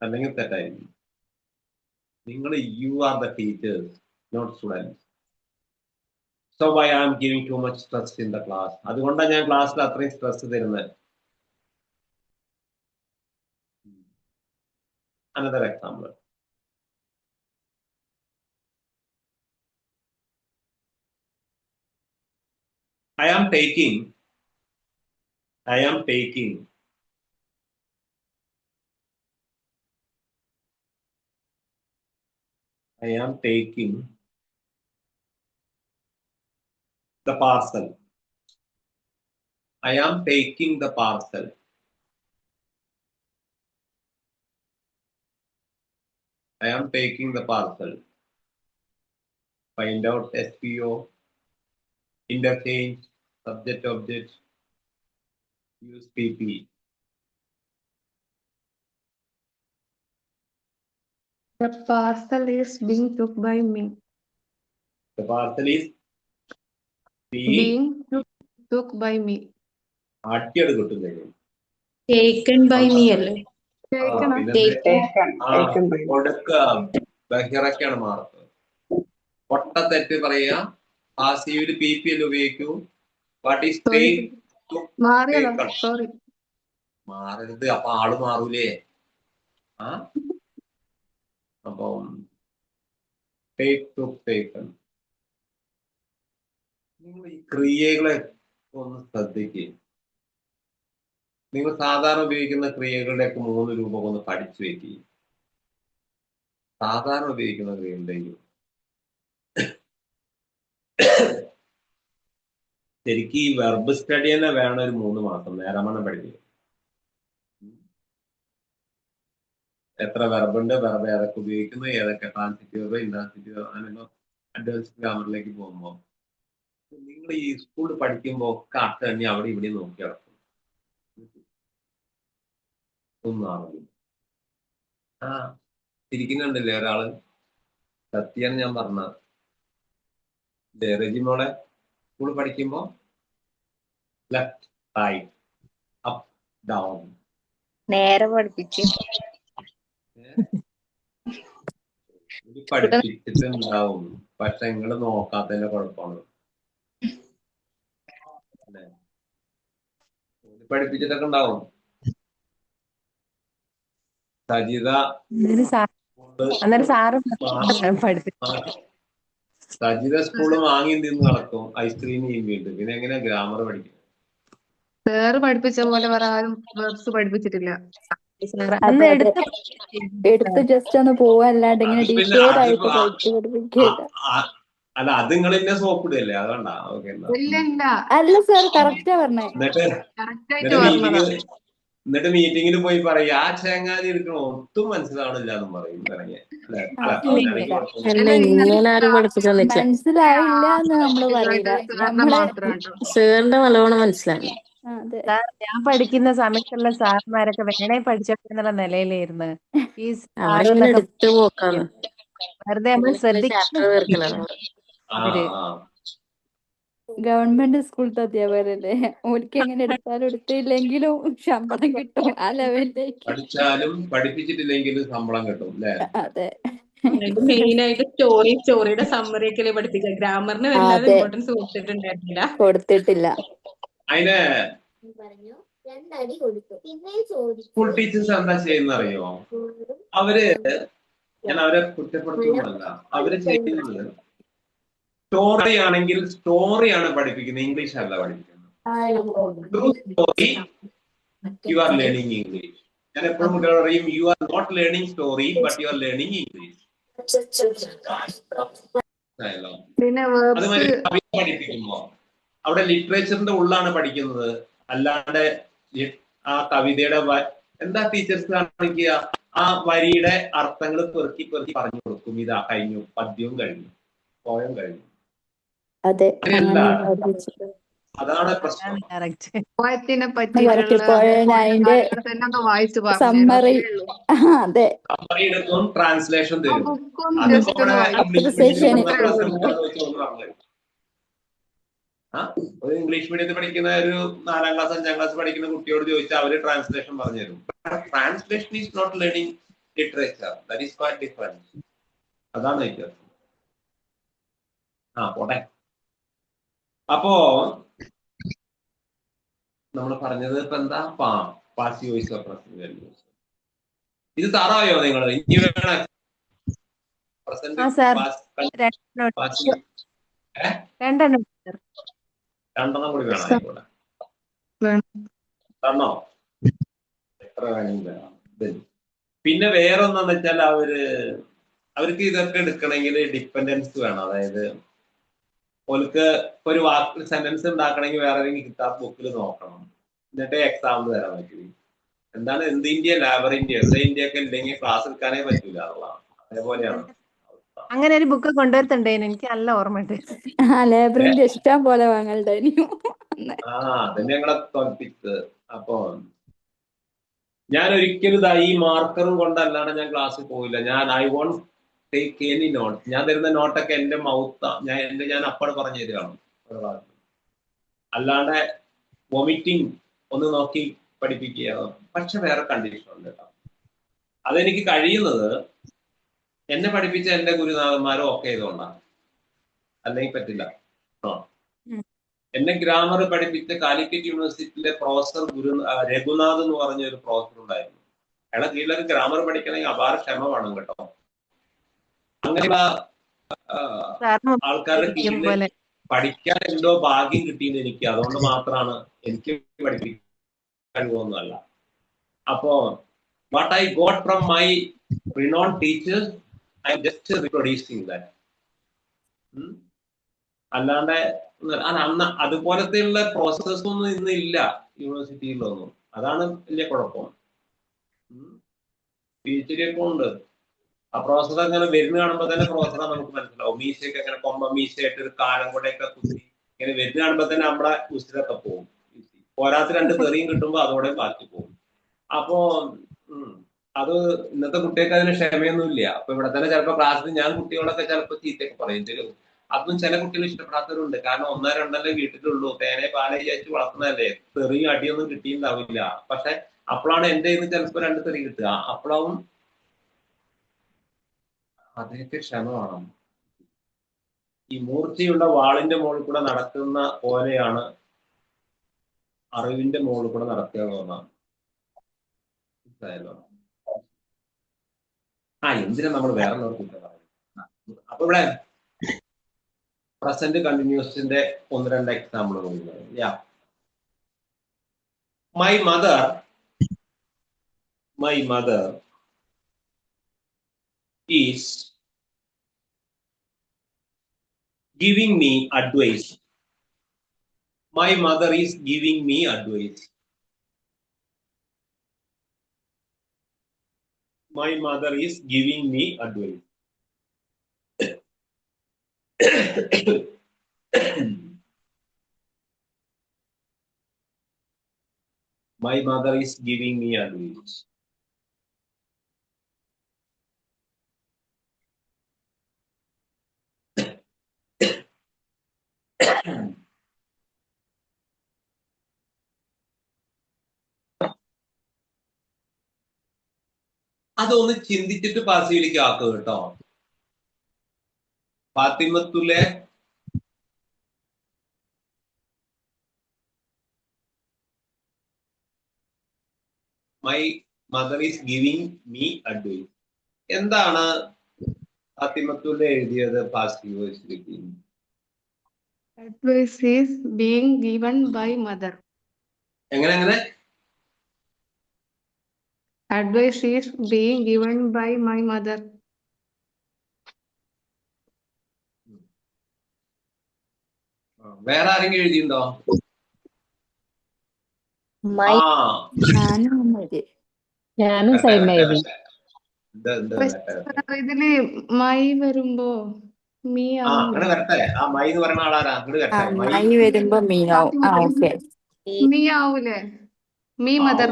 അല്ലെങ്കിൽ തെറ്റായിരിക്കും. നിങ്ങൾ you are the teachers, not students. So why I am giving too much stress in the class. അതുകൊണ്ടാണ് ഞാൻ ക്ലാസ്സിൽ അത്രയും സ്ട്രെസ് തരുന്നത്. Another example. I am taking the parcel. I am taking the parcel. I am taking the parcel. Find out SPO, interchange, subject object, use PP. The parcel is being took by me. The parcel is Being took by me. ആട്ടിയത് കിട്ടുന്നത്. Taken by me അല്ലേ? കൊടുക്ക ബഹിറക്കാണ് mark. പൊട്ട തെറ്റ് പറയാ. പാസീവില് PP അല്ലേ ഉപയോഗിക്കൂ. What is മാറരുത്. അപ്പൊ ആള് മാറൂലേ? അപ്പം ടേക്കൺ. നിങ്ങൾ ഈ ക്രിയകളെ ഒന്ന് ശ്രദ്ധിക്കുക. നിങ്ങൾ സാധാരണ ഉപയോഗിക്കുന്ന ക്രിയകളുടെയൊക്കെ 3 രൂപം ഒന്ന് പഠിച്ചു വെക്കുക. സാധാരണ ഉപയോഗിക്കുന്ന ക്രിയകളുടെയും ശരിക്കും ഈ വെർബ് സ്റ്റഡി തന്നെ വേണം ഒരു 3 മാസം നേരമാണ് പഠിക്കുക. എത്ര വെർബുണ്ട്, വെർബ് ഏതൊക്കെ ഉപയോഗിക്കുന്നു, ഏതൊക്കെ ട്രാൻസിറ്റീവ്, ഇൻട്രാൻസിറ്റീവ്, അങ്ങനെ അഡ്വാൻസ് ഗ്രാമറിലേക്ക് പോകുമ്പോൾ നിങ്ങൾ ഈ സ്കൂളിൽ പഠിക്കുമ്പോൾ ഒക്കെ അർത്ഥ തന്നെ അവിടെ ഇവിടെ നോക്കി നടക്കും. ഒന്നും അറിയില്ല. തിരിക്കുന്നുണ്ടല്ലേ ഒരാള്? സത്യാണ് ഞാൻ പറഞ്ഞ. റെജിമോളെ സ്കൂൾ പഠിക്കുമ്പോ ലെഫ്റ്റ് റൈറ്റ് അപ്പ് ഡൗൺ നേരെ പഠിപ്പിച്ചു. പഠിപ്പിച്ചിട്ടുണ്ടാവും, പക്ഷെ നിങ്ങള് നോക്കാത്തതിന്റെ കുഴപ്പമാണ്. പഠിപ്പിച്ചിട്ടൊക്കെ ഉണ്ടാവും. സജിത അന്നേരം സാറ് സജിത സ്കൂള് വാങ്ങി നിന്ന് നടക്കും, ഐസ്ക്രീം വീണ്ടും. പിന്നെ എങ്ങനെയാ ഗ്രാമർ പഠിക്കും? സാറ് പഠിപ്പിച്ച പോലെ വേറെ ആരും വേർഡ്സ് പഠിപ്പിച്ചിട്ടില്ല. അതെ അതെ, എടുത്ത് ജസ്റ്റ് ഒന്ന് പോവല്ലാണ്ട് ഇങ്ങനെ അത് പിന്നെ ഡീറ്റെയിൽ അതിപ്പോ ആയിട്ട് പഠിപ്പിക്കില്ല. അല്ല, അത് നിങ്ങൾ എന്നെ സോപ്പിടല്ലേ, അതുകൊണ്ടാ. ഓക്കെ, ഇല്ല അല്ല സാർ, കറക്റ്റാ പറഞ്ഞേ. കറക്റ്റ് ആയിട്ട് പറഞ്ഞതാ. എന്നിട്ട് മീറ്റിങ്ങിൽ പോയി പറയും ആ ചേങ്ങാതി എടുക്കണ ഒട്ടും മനസ്സിലാവണില്ല എന്ന് പറയും. ഇങ്ങനെ ആരും പഠിപ്പിച്ചെന്നില്ല. മനസ്സിലായില്ല എന്ന് നമ്മള് പറയില്ല. നമ്മള് സാറിന്റെ നല്ലോണം മനസ്സിലായി. അതെ, ഞാൻ പഠിക്കുന്ന സമയത്തുള്ള സാർമാരൊക്കെ വേണേ പഠിച്ചോട്ടെ എന്നുള്ള നിലയിലായിരുന്നു. ഈ നമ്മളിങ്ങനെ എടുത്തു പോക്കാണ്. വെറുതെ നമ്മൾ ചാപ്റ്റർ തീർക്കലാണ്. അവര് ഗവൺമെന്റ് സ്കൂളത്തെ അധ്യാപകരല്ലേ, ഓർക്ക് എങ്ങനെ എടുത്താലും എടുത്തില്ലെങ്കിലും ശമ്പളം കിട്ടും ആ ലെവലിലേക്ക്. പഠിച്ചാലും പഠിപ്പിച്ചിട്ടില്ലെങ്കിലും ശമ്പളം കിട്ടും അല്ലേ? അതെ, മെയിൻ ആയിട്ട് സ്റ്റോറിയുടെ സമ്മറി ഒക്കെ പഠിപ്പിക്കുക. ഗ്രാമറിന് വല്ലാതെ ഇമ്പോർട്ടൻസ് കൊടുത്തിട്ടില്ല. അതിന് സ്കൂൾ ടീച്ചേഴ്സ് എന്താ ചെയ്യുന്ന അറിയോ? ഞാൻ അവരെ കുറ്റപ്പെടുത്തുന്നതല്ല, അവര് ചെയ്യുന്നത് സ്റ്റോറി ആണെങ്കിൽ സ്റ്റോറിയാണ് പഠിപ്പിക്കുന്നത്, ഇംഗ്ലീഷ് അല്ല പഠിപ്പിക്കുന്നത്. Story you are learning English. ഞാൻ എപ്പോഴും കുട്ടികളോട് പറയും, you are not learning story but you are learning English. അതുമാതിരി കവിത പഠിപ്പിക്കുമ്പോ അവിടെ ലിറ്ററേച്ചറിന്റെ ഉള്ളാണ് പഠിക്കുന്നത്, അല്ലാണ്ട് ആ കവിതയുടെ എന്താ ടീച്ചേഴ്സ് കാണിക്കുക, ആ വരിയുടെ അർത്ഥങ്ങൾ പെറുക്കി പറഞ്ഞു കൊടുക്കും. ഇതാ കഴിഞ്ഞു, പദ്യവും കഴിഞ്ഞു, പോയം കഴിഞ്ഞു. അതെ, അതാണ് പ്രശ്നം. പോയത്തിനെ പറ്റി സമ്മറി, അതെ, സമ്മറി എടുക്കും, ട്രാൻസ്ലേഷൻ തരും. ഒരു ഇംഗ്ലീഷ് മീഡിയത്തിൽ പഠിക്കുന്ന ഒരു 4ാം ക്ലാസ് 5ാം ക്ലാസ് പഠിക്കുന്ന കുട്ടിയോട് ചോദിച്ചാൽ അവര് ട്രാൻസ്ലേഷൻ പറഞ്ഞു തരും. Translation is not learning literature, that is quite different. അതാണ് വ്യത്യാസം. പോട്ടെ. അപ്പോ നമ്മൾ പറഞ്ഞത് ഇപ്പൊ എന്താ? Passive voice present. ഇത് തറായോ നിങ്ങൾ? ഇനി വേണം രണ്ടെണ്ണം കൂടി വേണം. ആയിക്കോട്ടെ, തന്നോ? എത്ര വേണമെങ്കിലും. പിന്നെ വേറൊന്നെന്ന് വെച്ചാൽ അവർക്ക് ഇതൊക്കെ എടുക്കണമെങ്കിൽ ഡിപ്പെൻഡൻസ് വേണം. അതായത് ഓൾക്ക് ഒരു വാക്ക് സെന്റൻസ് ഉണ്ടാക്കണമെങ്കിൽ വേറെ ഏതെങ്കിലും കിതാബ് ബുക്കിൽ നോക്കണം, എന്നിട്ട് എക്സാം തരാൻ പറ്റും. എന്താണ് എന്ത് ഇന്ത്യ, ലേബർ ഇന്ത്യ, എവിടെ ഇന്ത്യ ഒക്കെ ഇല്ലെങ്കിൽ ക്ലാസ് എടുക്കാനേ പറ്റൂല എന്നുള്ളതാണ്. അതേപോലെയാണ്. അങ്ങനെ ഒരു ബുക്ക് കൊണ്ടുവരുത്തുണ്ടായിരുന്നു, എനിക്ക് നല്ല ഓർമ്മയുണ്ട്. ലേബറിന്റെ ഇഷ്ടം പോലെ വാങ്ങലുണ്ടായിരുന്നു. അതന്നെ ഞങ്ങളെ തോൽപ്പിച്ചത്. അപ്പൊ ഞാൻ ഒരിക്കലും ഈ മാർക്കറും കൊണ്ടല്ലാണ്ട് ഞാൻ ക്ലാസ്സിൽ പോയില്ല. I won't take any note. ഞാൻ തരുന്ന നോട്ടൊക്കെ എന്റെ ഞാൻ അപ്പടെ പറഞ്ഞു തരികയാണ്. അല്ലാണ്ട് വൊമിറ്റിംഗ് ഒന്ന് നോക്കി പഠിപ്പിക്കുക. പക്ഷെ വേറെ കണ്ടീഷൻ ഉണ്ട് കേട്ടോ. അതെനിക്ക് കഴിയുന്നത് എന്നെ പഠിപ്പിച്ച എന്റെ ഗുരുനാഥന്മാരും ഒക്കെ ഇതുകൊണ്ടാണ്, അല്ലെങ്കിൽ പറ്റില്ല. എന്നെ ഗ്രാമർ പഠിപ്പിച്ച കാലിക്കറ്റ് യൂണിവേഴ്സിറ്റിയിലെ പ്രൊഫസർ രഘുനാഥ് എന്ന് പറഞ്ഞ ഒരു പ്രൊഫസർ ഉണ്ടായിരുന്നു. അയാളെ കീഴിലൊക്കെ ഗ്രാമർ പഠിക്കണമെങ്കിൽ അപാര ക്ഷമ വേണം കേട്ടോ. അങ്ങനെയുള്ള ആൾക്കാരുടെ കീഴിൽ പഠിക്കാൻ എന്തോ ഭാഗ്യം കിട്ടിയെന്ന് എനിക്ക്. അതുകൊണ്ട് മാത്രമാണ് എനിക്ക് പഠിപ്പിക്കാൻ കഴിവൊന്നുമല്ല. അപ്പോ what I got from my renowned teachers, I am just reproducing that. അല്ലാണ്ട് അന്ന് അതുപോലത്തെയുള്ള പ്രോസസ് ഒന്നും ഇന്ന് ഇല്ല യൂണിവേഴ്സിറ്റിയിലൊന്നും. അതാണ് വലിയ കുഴപ്പം. PhD ഒക്കെ ഉണ്ട്. ആ പ്രൊഫസർ അങ്ങനെ വരുന്ന കാണുമ്പോ തന്നെ പ്രൊഫസറെ നമുക്ക് മനസ്സിലാവും. മീശയൊക്കെ അങ്ങനെ കൊമ്പ മീശയായിട്ട് ഒരു കാലം കൂടെയൊക്കെ കുത്തി ഇങ്ങനെ വരുന്ന കാണുമ്പോ തന്നെ നമ്മുടെ ഉസിരൊക്കെ പോകും. പോരാത്ത 2 തെറിയും കിട്ടുമ്പോ അതോടെ ബാക്കി പോകും. അപ്പോ അത് ഇന്നത്തെ കുട്ടികൾക്ക് അതിന് ക്ഷമയൊന്നും ഇല്ല. അപ്പൊ ഇവിടെ തന്നെ ചിലപ്പോ ക്ലാസ്സിൽ ഞാൻ കുട്ടികളൊക്കെ ചിലപ്പോൾ ചീത്തയൊക്കെ പറയും തരും. അതും ചില കുട്ടികൾ ഇഷ്ടപ്പെടാത്തവരുണ്ട്. കാരണം 1 2 വീട്ടിലുള്ളൂ, തേനെ പാലെ വിചാരിച്ച് വളർത്തുന്നതല്ലേ, തെറിയും അടിയൊന്നും കിട്ടിയിട്ടുണ്ടാവില്ല. പക്ഷെ അപ്പോഴാണ് എന്റെ ഇന്ന് ചിലപ്പോ 2 തെറി കിട്ടുക. അപ്പോഴാവും അതിനൊക്കെ ക്ഷമ വേണം. ഈ മൂർച്ചയുള്ള വാളിന്റെ മുകളിൽ കൂടെ നടക്കുന്ന പോലെയാണ് അറിവിന്റെ മുകളിൽ കൂടെ നടക്കുക എന്നുള്ളതാണ്. മനസ്സിലായല്ലോ? എന്തിനാ നമ്മൾ വേറെ അപ്പൊ ഇവിടെ പ്രസന്റ് കണ്ടിന്യൂസിന്റെ 1-2 എക്സാമ്പിൾ നോക്കുന്നത്. My mother is giving me advice. My mother is giving me advice. My mother is giving me advice. My mother is giving me advice. അതൊന്ന് ചിന്തിച്ചിട്ട് പാസീവിലേക്ക് ആക്കുക കേട്ടോ. ഫാത്തിമത്തുലെ my mother is giving me advice. എന്താണ് ഫാത്തിമത്തുലെ എഴുതിയത് പാസീവ് വോയിസിലേക്ക്? Advice is being given by mother. എങ്ങനെ? Advice is being given by my mother. വേറെ ആരെങ്കിലും എഴുതിയിട്ടുണ്ടോ? ഞാനും സെയിം എഴുതി. ഇതില് മൈ വരുമ്പോ മീ അങ്ങനെ വരട്ടെ. മൈ എന്ന് പറയുന്ന ആളാരാ? അങ്ങോട്ട് വരട്ടെ. മൈ വരുമ്പോ മീനാവും. ഓക്കെ, മീ ആവൂലേ? മീ മദർ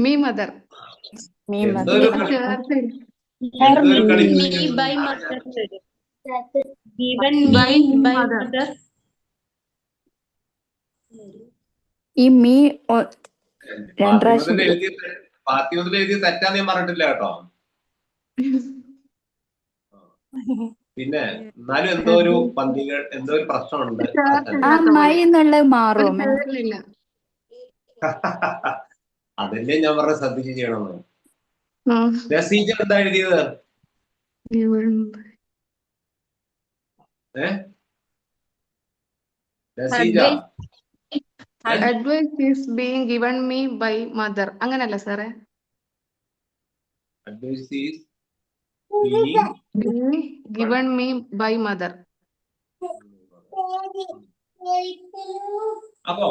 മീ മദർ ഈ മീ രണ്ടാവശ്യം ഫാത്തിമത്തിൽ എഴുതിയ തെറ്റാന്ന് ഞാൻ പറഞ്ഞിട്ടില്ല കേട്ടോ. പിന്നെ എന്നാലും എന്തോ ഒരു എന്തോ ഒരു പ്രശ്നമുണ്ട്. മൈ എന്നുള്ളത് മാറും. അതല്ലേ ഞാൻ പറഞ്ഞ ശ്രദ്ധിച്ച് ചെയ്യണമെന്ന്. നസീജ എന്താ എഴുതിയത്? Naseeja advice is being given me by mother. അങ്ങനല്ല സാറേ? Advice is given me by mother. അപ്പോ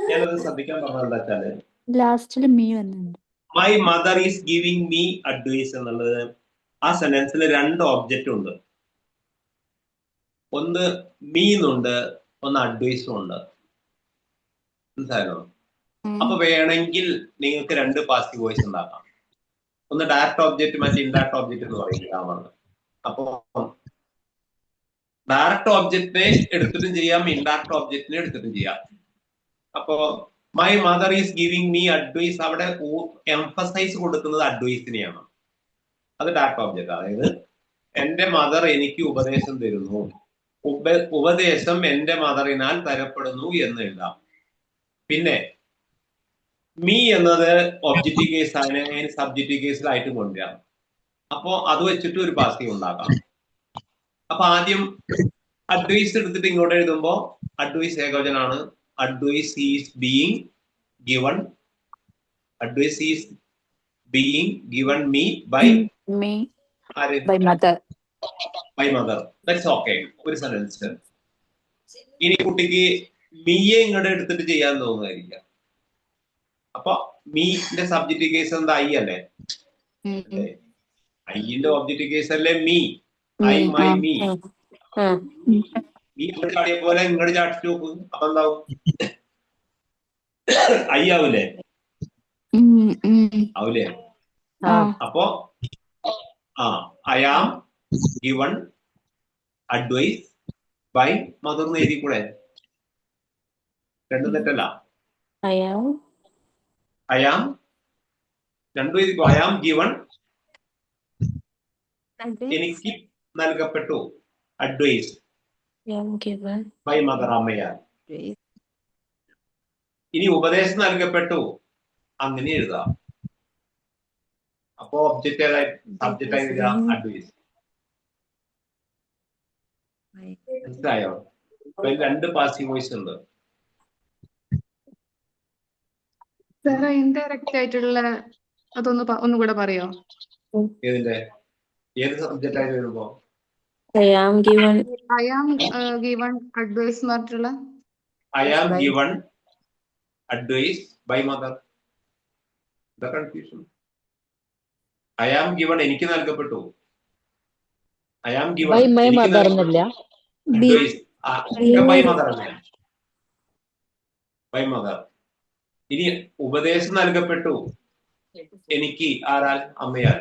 ഞാനത് ശ്രദ്ധിക്കാൻ പറഞ്ഞത് എന്താ വെച്ചാല് ലാസ്റ്റില് മീ വന്നിട്ടുണ്ട്. My mother is giving me advice എന്നുള്ളത് ആ സെന്റൻസിൽ 2 ഒബ്ജക്റ്റ് ഉണ്ട്. ഒന്ന് മീ എന്നുണ്ട്, ഒന്ന് അഡ്വൈസും ഉണ്ട്. മനസ്സിലായോ? അപ്പൊ വേണമെങ്കിൽ നിങ്ങൾക്ക് 2 പാസീവ് വോയിസ് ഉണ്ടാക്കാം. ഒന്ന് ഡയറക്റ്റ് ഒബ്ജക്റ്റ്, മറ്റേ ഇൻഡയറക്റ്റ് ഒബ്ജക്റ്റ് എന്ന് പറയുന്നത്. അപ്പോ ഡയറക്റ്റ് ഒബ്ജക്റ്റിനെ എടുത്തിട്ടും ചെയ്യാം, ഇൻഡയറക്റ്റ് ഒബ്ജക്റ്റിനെ എടുത്തിട്ടും ചെയ്യാം. അപ്പോ my mother is giving me advice, അവിടെ എംഫസൈസ് കൊടുക്കുന്നത് അഡ്വൈസിനെയാണ്. അത് ഡയറക്റ്റ് ഒബ്ജക്റ്റ്. അതായത് എന്റെ മദർ എനിക്ക് ഉപദേശം തരുന്നു, ഉപദേശം എന്റെ മദറിനാൽ തരപ്പെടുന്നു എന്ന് എഴുതാം. പിന്നെ മീ എന്നത് ഒബ്ജക്റ്റീവ് കേസ് അതിനെ സബ്ജക്റ്റീവ് കേസിലായിട്ട് കൊണ്ടുവരാം. അപ്പോ അത് വെച്ചിട്ട് ഒരു പാസീവ് ഉണ്ടാക്കാം. അപ്പൊ ആദ്യം അഡ്വൈസ് എടുത്തിട്ട് ഇങ്ങോട്ട് എഴുതുമ്പോ അഡ്വൈസ് ഏകവചനാണ്. Advice is being given, advice is being given me by mother. By mother. That's okay. ഒരു സെന്റൻസ്. ഇനി കുട്ടിക്ക് മീയെ ഇങ്ങോട്ട് എടുത്തിട്ട് ചെയ്യാൻ തോന്നുന്നതായിരിക്കാം. അപ്പൊ മീന്റെ സബ്ജക്റ്റീവ് കേസ് എന്താ? ഐ അല്ലേ? ഐന്റെ ഒബ്ജക്റ്റീവ് കേസ് അല്ലേ me? I my me. Me ഇങ്ങോട്ട് ചാടിയ പോലെ ഇങ്ങോട്ട് ചാടിച്ചു നോക്കും. അപ്പൊ എന്താവും? ഐ ആവൂലേ? ആവൂലേ? അപ്പൊ I am given advice by mother എന്ന് എഴുതി കൂടെ? രണ്ടും തെറ്റല്ല. I am രണ്ടും എഴുതിക്കോ. I am given, എനിക്ക് നൽകപ്പെട്ടു, advice am given by mother അമ്മയാൽ. advice. ഇനി ഉപദേശം നൽകപ്പെട്ടു അങ്ങനെ എഴുതാം. അപ്പോ ഒബ്ജക്റ്റ് സബ്ജക്റ്റ് ആയി വരിക അഡ്വൈസ്. മനസ്സിലായോ? അപ്പൊ രണ്ട് പാസീവ് വോയിസ് ഉണ്ട്. സാർ ഇൻഡയറക്റ്റ് ആയിട്ടുള്ള ഒന്നുകൂടെ പറയോ? ഏതിന്റെ ഏത് സബ്ജക്റ്റ് ആയിട്ട് വരുമ്പോ I am given I am given advice എന്ന് പറഞ്ഞിട്ടുള്ള I am given advice by mother. The confusion. I am given എനിക്ക് നൽകപ്പെട്ടു. I am given by mother എന്നല്ല, അഡ്വൈസ് ബൈ മദർ അല്ലേ? By mother. ഇനി ഉപദേശം നൽകപ്പെട്ടു എനിക്ക് ആരാൽ? അമ്മയാൽ.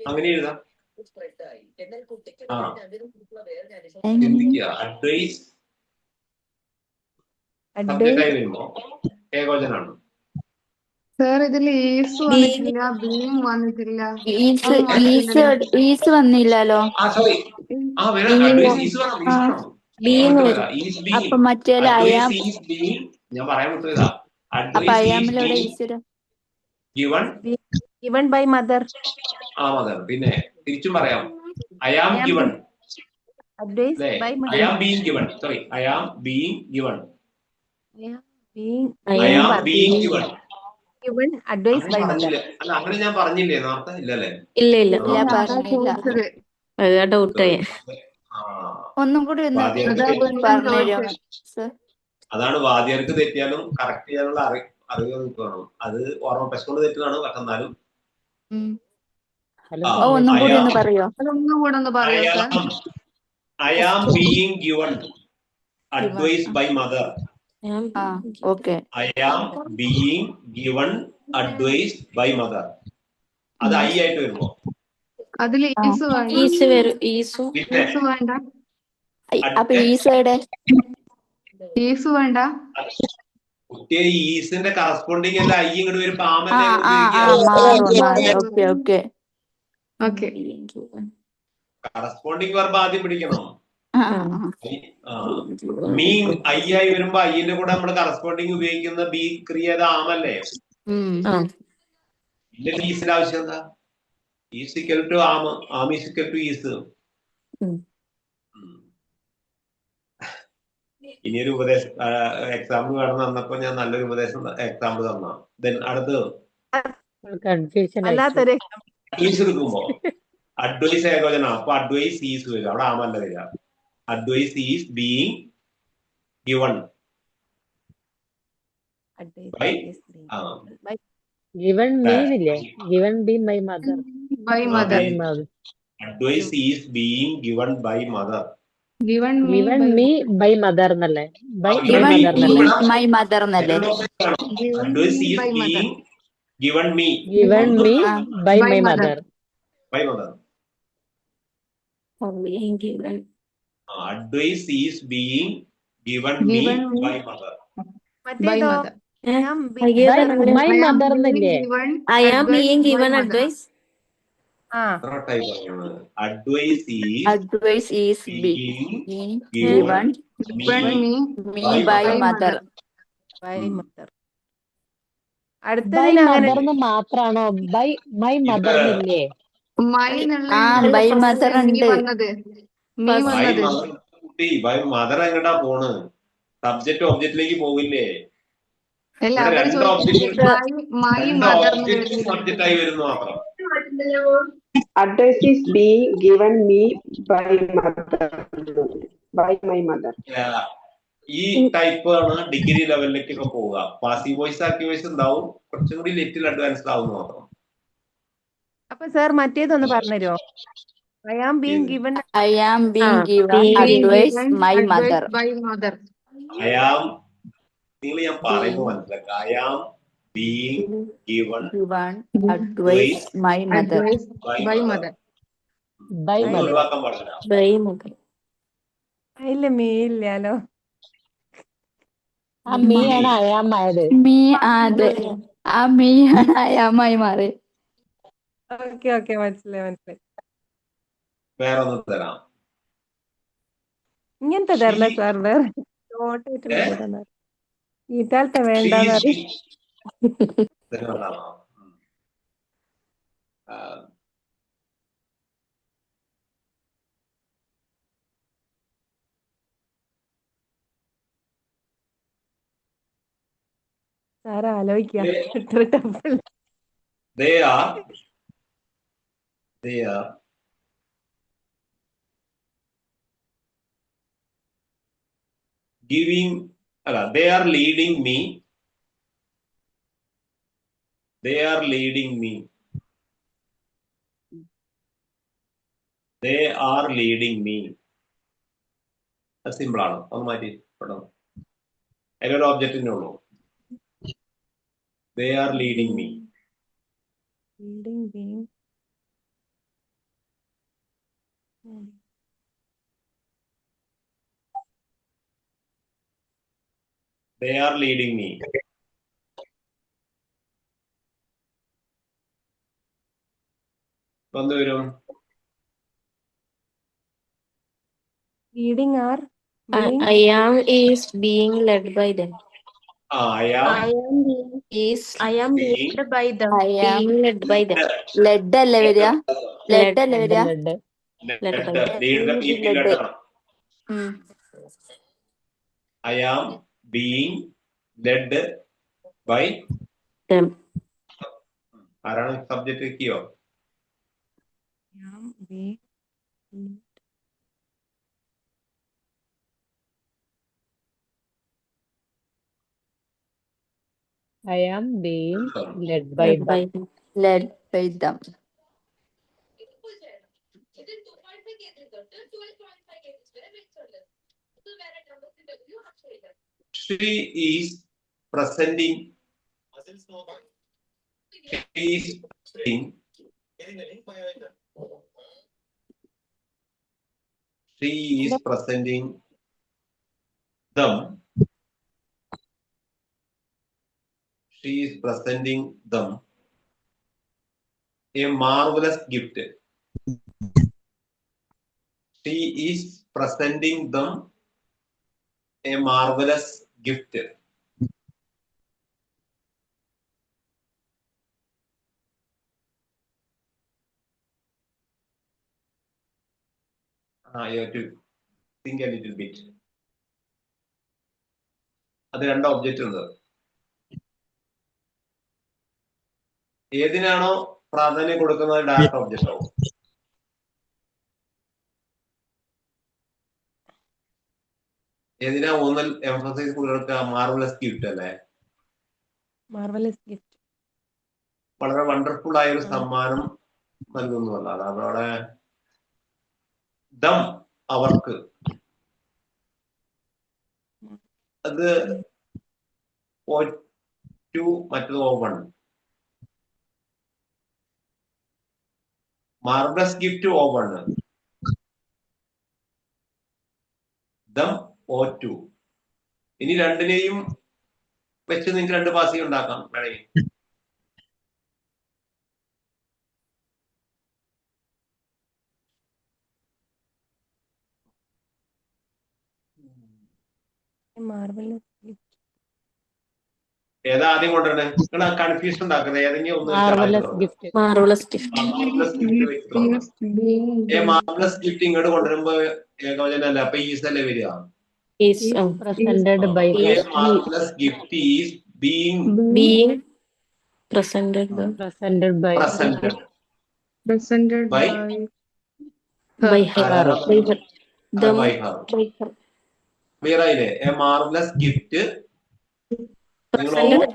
അങ്ങനെ എഴുതാം. ചിന്തിക്കുക. അഡ്വൈസ് സബ്ജക്റ്റ് ആയി വരുമ്പോ ഏകോചനാണ്. സാർ ഇതിൽ ഈസ് വന്നിട്ടില്ല, ബീങ് വന്നിട്ടില്ല. ഈസ് വന്നില്ലല്ലോ. സോറി. അഡ്വൈസ് ഈസ് വേണം. അപ്പൊ മറ്റേ അയാം, ഞാൻ പറയാൻ വിട്ടതാ. അപ്പൊ അയാമിലൂടെ ഈശ്വര Given by mother. മദർ. പിന്നെ തിരിച്ചും പറയാം. I am given. Advice by I mother. Am being given. Sorry, I am being given. I am being given. given advice by mother. അല്ല, അങ്ങനെ ഞാൻ പറഞ്ഞില്ലേ നേരത്തെ? ഇല്ലല്ലേ? ഇല്ല പറഞ്ഞില്ല. അത് ഡൗട്ടായി. ഒന്നും കൂടി ഒന്ന് പറഞ്ഞുതരുമോ സർ? അതാണ് വാദ്യർക്ക് തെറ്റിയാലും കറക്റ്റ് ചെയ്യാനുള്ള അറിവ് നമുക്ക് വേണം. അത് ഓർമ്മ പെശക്കൊണ്ട് തെറ്റുന്നതാണ്. പക്ഷെ എന്നാലും ഒന്നും കൂടി ഒന്ന് പറയോ? ഒന്നുകൂടെ ഒന്ന് പറയോ sir? I am being given advice by mother. Okay. I am being given advice by mother. അത് ഐ ആയിട്ട് വരുമ്പോ അതിൽ ഈസ് വേണ്ട. ഈസ് വേണ്ട. അപ്പൊ ഈസയുടെ ഈസ് വേണ്ട. കുട്ടിയെ ഈസിന്റെ കറസ്പോണ്ടിങ് അല്ല ഐ ഇങ്ങോട്ട് വരുമ്പോ ഓക്കെ. ഓക്കെ. കറസ്പോണ്ടിങ് വെർബ് ആദ്യം പിടിക്കണം. മീ ഐ ആയി വരുമ്പോ ഐന്റെ കൂടെ നമ്മള് കറസ്പോണ്ടിങ് ഉപയോഗിക്കുന്ന ബി ക്രിയ ആമല്ലേ? പിന്നെ ഈസിന്റെ ആവശ്യം എന്താ? Is equal to am is equal to is. ഇനിയൊരു ഉപദേശം എക്സാമ്പിൾ വേണം തന്നപ്പോ ഞാൻ നല്ലൊരു ഉപദേശം എക്സാമ്പിൾ തന്ന. അടുത്ത് അഡ്വൈസ് എടുക്കുമ്പോ അഡ്വൈസ് ഏകോചന. അപ്പൊ അഡ്വൈസ് ഈസ് വരും. അവിടെ ആമല്ല വരിക. Advice is being given by given mean given be my mother. By mother. Advice is being given by mother. Given me by mother എന്നല്ലേ? by my mother എന്നല്ലേ? Advice is being given me by my mother. By mother. Advice is being given me by mother. By mother. my mother എന്നല്ലേ? I am being given advice. Advice is being given me by mother. By mother. by mother എന്ന് മാത്രാണോ? by my mother എന്നില്ലേ? by mother ഉണ്ട്. by mother എങ്ങടാ പോണ്? Subject ഒബ്ജക്റ്റിലേക്ക് പോവില്ലേ? Subject ആയി വരുന്നു മാത്രം. Advice is being given me by mother. By my mother. ഈ type ആണ് degree ലെവലിലേക്കൊക്കെ പോവുക. പാസീവ് വോയിസ് ആക്റ്റീവ് വോയിസ് ഉണ്ടാവും. കുറച്ചും കൂടി ലിറ്റിൽ അഡ്വാൻസ്ഡ് ആവുന്നു മാത്രം. അപ്പൊ sir മറ്റേതൊന്ന് പറഞ്ഞുതരുമോ? I am being given advice my mother. I am നിങ്ങൾ ഞാൻ പറയുന്നത് മനസ്സിലാക്കുക. I am being given advice my mother. ഒഴിവാക്കാൻ പാടില്ല. ഇല്ല മീ ഇല്ലാലോ. മീയാണ് അയാമായത്. അതെ, ആ മീയാണ് അയാമായി മാറി. ഓക്കെ മനസ്സിലായി. വേറെ ഒന്നും തരാം. ഇങ്ങനത്തെ തരണ സാർ വേറെ ഷോർട്ടായിട്ടുള്ള തരുന്ന ഇതാലത്തെ വേണ്ടെന്ന് പറയും. സാർ ആലോചിക്കാം എത്ര tough. They are giving, they are leading me. They are leading me. They are leading me. അത് സിമ്പിൾ ആണ്. ഒന്ന് മാറ്റി പെട്ടെന്ന്. അതിലൊരു ഒബ്ജക്റ്റിനെ ഉള്ളൂ. They are leading me. Leading being. They are leading me. എന്ത് വരും? Leading are being. I am is being led by them. I am being Led by them. I am led by them. Led അല്ലേ വരിക? Lead അല്ലേ വരിക? led. Lead the people led ആണ്. I am being led by Them. ആരാണ് subject കിയോ? Being. I am being led by Led by them. them. Led by them. She is presenting. She is presenting. She is presenting them. She is presenting them a marvelous gift. She is presenting them a marvelous gift. You have to think a little bit. അത് രണ്ട് object ഉണ്ട്. ഏതിനാണോ പ്രാധാന്യം കൊടുക്കുന്നത് direct object ആവും. ഏതിനാ ഊന്നൽ emphasise കൊടുക്കുക? Marvellous gift അല്ലേ? Marvelous gift. വളരെ വണ്ടർഫുൾ ആയ ഒരു സമ്മാനം നൽകുന്നതല്ല. അതാണ് അവിടെ ദം അവർക്ക്. അത് O2 മറ്റത് O1. Marvellous gift O1, dum O2. ഇനി രണ്ടിനെയും വെച്ച് നിങ്ങൾക്ക് രണ്ട് പാസിംഗ് ഉണ്ടാക്കാം വേണമെങ്കിൽ. Marvelous gift. ഏതാ ആദ്യം കൊണ്ടുവരണേ? നിങ്ങൾ കൺഫ്യൂഷൻ ഉണ്ടാക്കുന്നത് ഏതെങ്കിലും ഒന്ന് Marvelous gift. Marvelous gift. Marvellous gift വെച്ച് തുടങ്ങാം. മാർവലസ് ഗിഫ്റ്റ് ഇങ്ങോട്ട് കൊണ്ടുവരുമ്പോ ഏകവചനല്ല, അപ്പൊ ഈസ് അല്ലേ വരിക? Is Presented by A her. marvelous gift is being being presented by Presented by Presented by by her. By her. Them. by her. By her. Clear ആയില്ലേ? A marvelous gift. Presented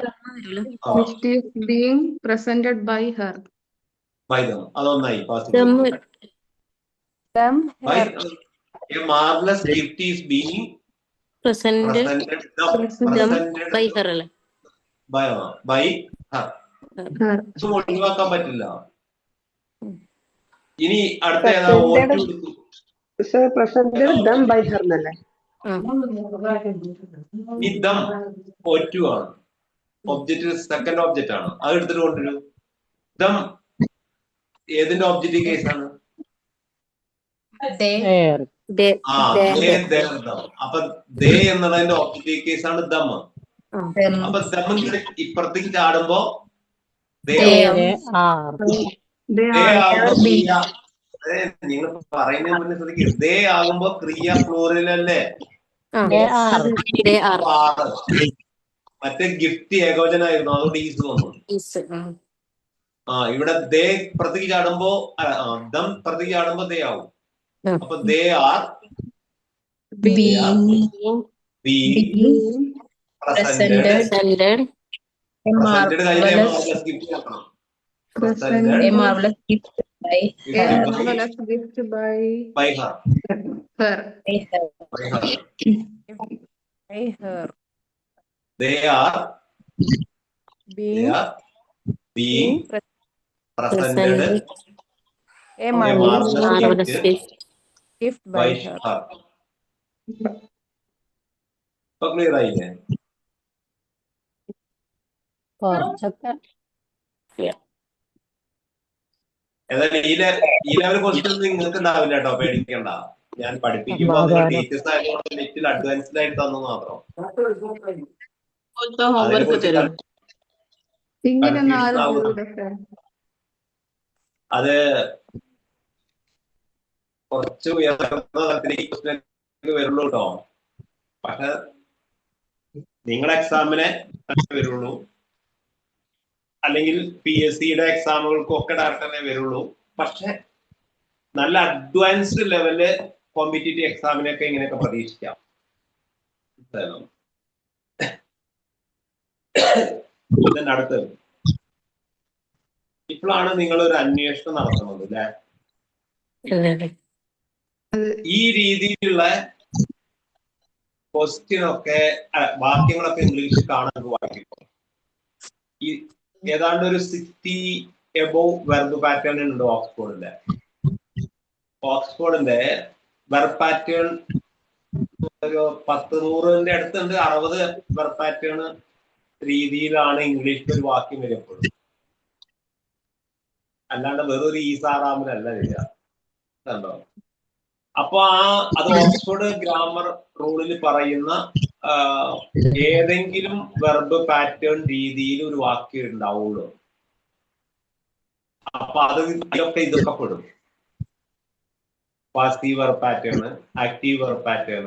gift is being presented by her. by them. അതൊന്നായി them. Them. by Her. a marvelous gift is being Presented them by her. അല്ലേ? by her. Her. ഇത് ഒഴിവാക്കാൻ പറ്റില്ല. ഇനി അടുത്ത ഏതാ? Sir, presented them by her എന്നല്ലേ? ഈ dum O2 ആണ്. ഒബ്ജക്റ്റ് സെക്കൻഡ് ഒബ്ജക്റ്റ് ആണ്. അത് എടുത്തിട്ട് കൊണ്ടുവരൂ. ദം ഏതിന്റെ ഒബ്ജക്റ്റ് കേസാണ്? Air. ആ ദേ their them. അപ്പൊ ദേ എന്നുള്ളതിന്റെ ഒബ്ജക്റ്റീവ് കേസ് ആണ് ദം. അപ്പൊ ദം ഇപ്പുറത്തേക്ക് ചാടുമ്പോ ദേ They ആവും. are. They they are. ആകുമ്പോ ക്രിയ നിങ്ങൾ പറയുന്നതിന് മുന്നേ ശ്രദ്ധിക്കുക. ദേ ആകുമ്പോ ക്രിയ പ്ലൂറൽ അല്ലേ? They are. They are. അപ്പൊ ആറ്. മറ്റേ ഗിഫ്റ്റ് ഏകോചനായിരുന്നു, അതുകൊണ്ട് ഈസ് വന്നു. Is. ഇവിടെ ദേ പ്രത്യേക ചാടുമ്പോ ദം പ്രത്യേക ചാടുമ്പോ ദേ ആവും. അപ്പൊ they are presented. Presented. Presented കഴിഞ്ഞ ഗിഫ്റ്റ് നോക്കണം. Presented. A marvelous gift by A marvelous gift by by her. her. By her. By her. They are Being being presented a a marvelous marvelous Marvelous gift gift by by her. her. ഇപ്പൊ clear ആയില്ലേ? കുറച്ചൊക്കെ. ഏതായാലും ഈ level question നിങ്ങൾക്ക് ഉണ്ടാവില്ല കേട്ടോ, പേടിക്കണ്ട. ഞാൻ പഠിപ്പിക്കുമ്പോ നിങ്ങൾ ടീച്ചേഴ്സ് ആയതുകൊണ്ട് ലിറ്റിൽ അഡ്വാൻസ്ഡ് ആയിട്ട് തന്നു മാത്രം. homework തരും. ഇങ്ങനെയൊന്നും ആരും Confusion ചെയ്യൂല sir. അത് കുറച്ച് ഉയർന്ന തലത്തിലേക്ക് ക്വസ്റ്റ്യൻ വരുള്ളൂ കേട്ടോ. പക്ഷെ നിങ്ങളുടെ എക്സാമിനെ വരുള്ളൂ, അല്ലെങ്കിൽ PSC എക്സാമുകൾക്കും ഒക്കെ ഡയറക്റ്റ് വരുള്ളൂ. പക്ഷെ നല്ല അഡ്വാൻസ്ഡ് ലെവല് കോമ്പറ്റീറ്റീവ് എക്സാമിനൊക്കെ ഇങ്ങനെയൊക്കെ പ്രതീക്ഷിക്കാം. അടുത്തത് ഇപ്പോഴാണ് നിങ്ങൾ ഒരു അന്വേഷണം നടത്തുന്നത് അല്ലെ? ഈ രീതിയിലുള്ള ക്വസ്റ്റ്യൻ ഒക്കെ വാക്യങ്ങളൊക്കെ ഇംഗ്ലീഷ് കാണാൻ വായിക്കും. ഈ ഏതാണ്ട് ഒരു 60 എബോവ് വെർബ് പാറ്റേൺ ഉണ്ട് ഓക്സ്ഫോർഡിന്റെ. ഓക്സ്ഫോർഡിന്റെ വെർബ് പാറ്റേൺ ഒരു 100-100ന്റെ അടുത്തുണ്ട്. 60 വെർബ് പാറ്റേൺ രീതിയിലാണ് ഇംഗ്ലീഷിൽ ഒരു വാക്യം വരപ്പോഴും. അല്ലാണ്ട് വെറൊരു ഈസാറാമിലല്ല വരിക. കണ്ടോ? അപ്പൊ അത് ഓക്സ്ഫോർഡ് ഗ്രാമർ റൂളിൽ പറയുന്ന ഏതെങ്കിലും വെർബ് പാറ്റേൺ രീതിയിൽ ഒരു വാക്യം ഉണ്ടാവുള്ളൂ. അപ്പൊ ഇതൊക്കെ പെടും. Passive verb pattern, active verb pattern.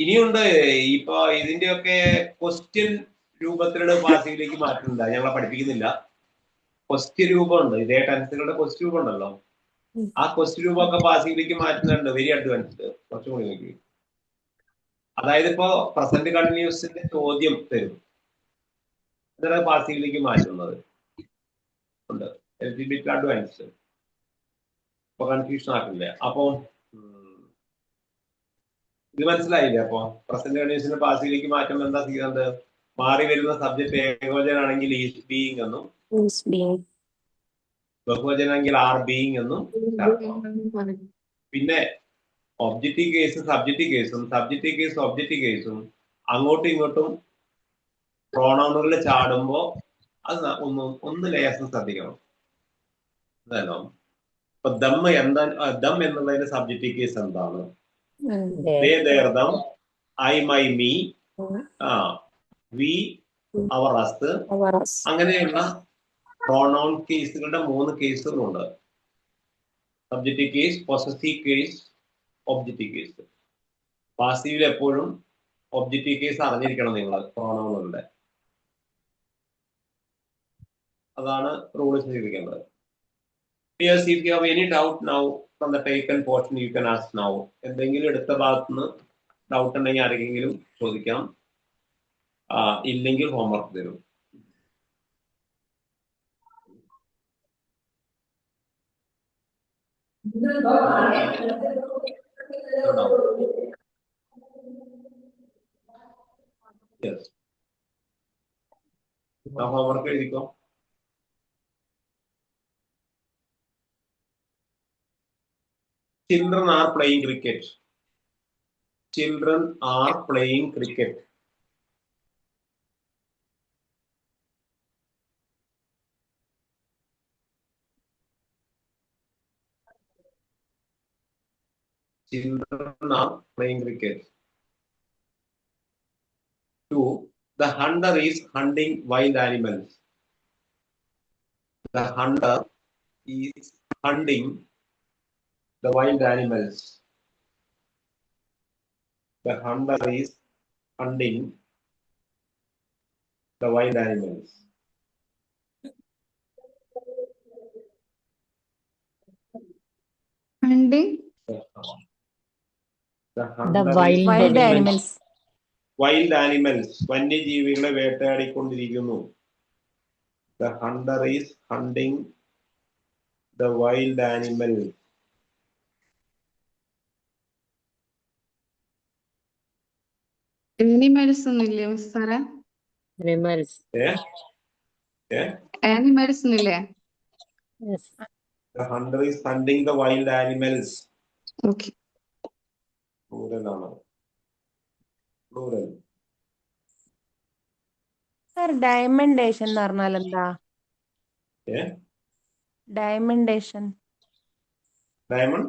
ഇനിയുണ്ട് ഇപ്പൊ ഇതിന്റെയൊക്കെ ക്വസ്റ്റ്യൻ രൂപത്തിലുള്ള പാസീവിലേക്ക് മാറ്റുന്നുണ്ട്. ഞങ്ങളെ പഠിപ്പിക്കുന്നില്ല. ക്വസ്റ്റ്യൻ രൂപമുണ്ട്, ഇതേ ടെൻസുകളുടെ ക്വസ്റ്റ്യൻ രൂപം ഉണ്ടല്ലോ. ആ ക്വസ്റ്റ്യൻ രൂപമൊക്കെ പാസീവിലേക്ക് മാറ്റുന്നുണ്ട്. Very advanced. കുറച്ചും കൂടി നോക്കി. അതായത് ഇപ്പോ പ്രസന്റ് കണ്ടിന്യൂസിന്റെ ചോദ്യം തരും, അതാണ് പാസീവിലേക്ക് മാറ്റുന്നത് ഉണ്ട്. അഡ്വാൻസ്ഡ്. അപ്പൊ കൺഫ്യൂഷൻ ആക്കില്ലേ? അപ്പൊ ഇത് മനസ്സിലായില്ലേ? അപ്പൊ പ്രസന്റ് കണ്ടിന്യൂസിന്റെ പാസീവിലേക്ക് മാറ്റുമ്പോൾ എന്താ ചെയ്യുന്നത്? മാറി വരുന്ന സബ്ജക്ട് ഏകവചനാണെങ്കിൽ ഈസ് ബീയിങ് എന്നും, ബഹുവചനാണെങ്കിൽ ആർ ബീയിങ് എന്നും. പിന്നെ ഒബ്ജക്റ്റീവ് കേസും സബ്ജക്റ്റീവ് കേസും, സബ്ജക്റ്റീവ് കേസും ഒബ്ജക്റ്റീവ് കേസും അങ്ങോട്ടും ഇങ്ങോട്ടും പ്രോണൗണുകളിൽ ചാടുമ്പോ അത് ഒന്ന് ലേശം ശ്രദ്ധിക്കണം. അതല്ലോ ഇപ്പൊ ദം എന്താ? ദം എന്നുള്ളതിന്റെ സബ്ജക്റ്റീവ് കേസ് എന്താണ്? They their them, I my me, we our us, അങ്ങനെയുള്ള പ്രോണൗൺ കേസുകളുടെ 3 കേസുകളുണ്ട്. Subjective case, possessive case, objective case. പാസീവിൽ എപ്പോഴും ഒബ്ജക്റ്റീവ് കേസ് അറിഞ്ഞിരിക്കണം നിങ്ങൾ പ്രോണൗണുകളുടെ. അതാണ് റൂൾ ചെയ്തിരിക്കേണ്ടത്. Yes, if you have any doubt now from the taken portion, you can ask now. എന്തെങ്കിലും എടുത്ത ഭാഗത്തുനിന്ന് ഡൗട്ട് ഉണ്ടെങ്കിൽ ആരെങ്കിലും ചോദിക്കാം. ഇല്ലെങ്കിൽ ഹോംവർക്ക് തരും. ഹോംവർക്ക് എഴുതിക്കോ. Children are playing cricket. Children are playing cricket. Children are playing cricket. 2. The hunter is hunting wild animals. The hunter is hunting the wild animals. The hunter is hunting the wild animals. Hunting. The The hunter is wild wild hunting animals. wild animals. വന്യജീവികളെ വേട്ടയാടിക്കൊണ്ടിരിക്കുന്നു. The hunter is hunting the wild animals. Animals ഒന്നുമില്ലേ miss സാറേ? Animals. Animals ഒന്നുമില്ലേ? Yes. The hunter is hunting the wild animals. Okay. Plural ആണ്. Plural. Sir ഡയമണ്ടേഷൻ എന്ന് പറഞ്ഞാൽ എന്താ? ഡയമണ്ടേഷൻ. Diamond.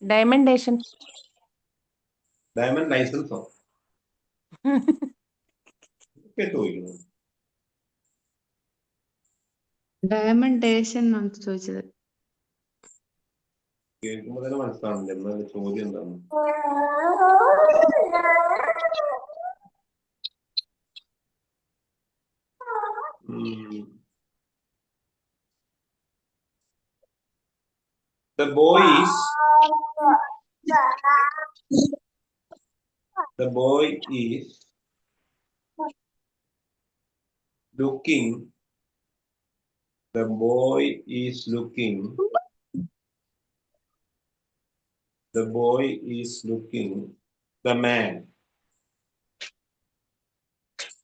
ഡയമണ്ടേഷൻ. Diamond license. ചോദിക്കുന്നു. ഡയമണ്ടേഷൻ എന്നാണ് ചോദിച്ചത്. കേൾക്കുമ്പോൾ തന്നെ മനസ്സിലാവുന്നില്ല എന്നാൽ ചോദ്യം എന്താണ്. The boy is looking. The boy is looking. The boy is looking the man.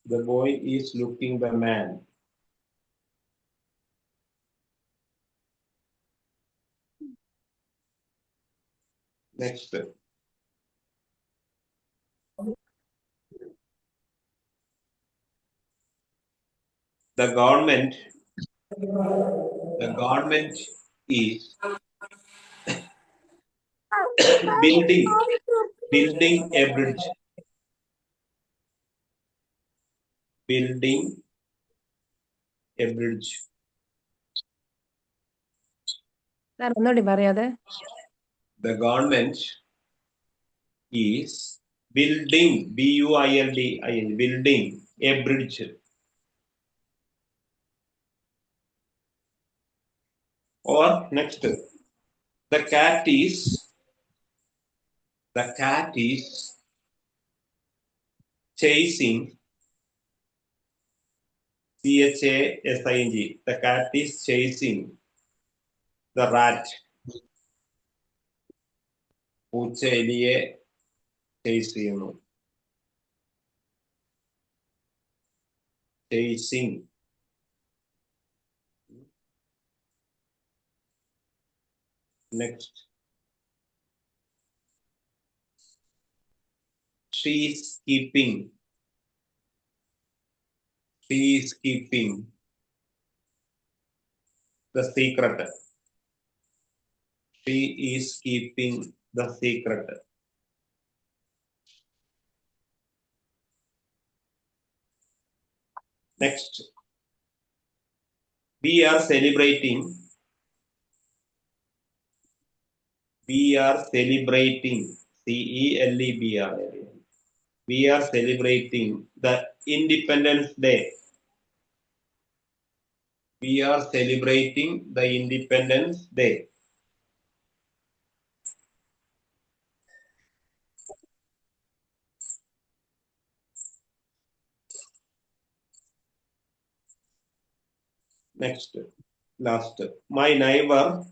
The boy is looking the man. Next. The government is building a bridge. Building a bridge. Sir ഒന്നുകൂടി പറയാതെ. The government is building, building, building a bridge. Or next, the cat is chasing, chasing. The cat is chasing the rat. പൂച്ച എലിയെ chase ചെയ്യുന്നു. Chasing. Next. She is keeping. The secret. She is keeping the secret. Next. We are celebrating. CELEBR. We are celebrating the Independence Day. We are celebrating the Independence Day. Next, last. My neighbor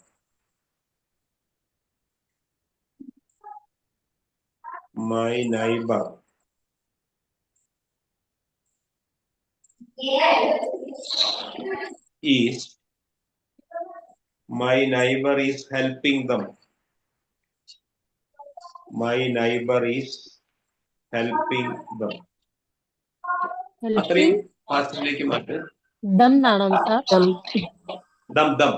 is helping them. My neighbor is helping them. അത്രയും പാസ്റ്റിലേക്ക് മാറ്റ്. ദം എന്നാണോ sir? Dum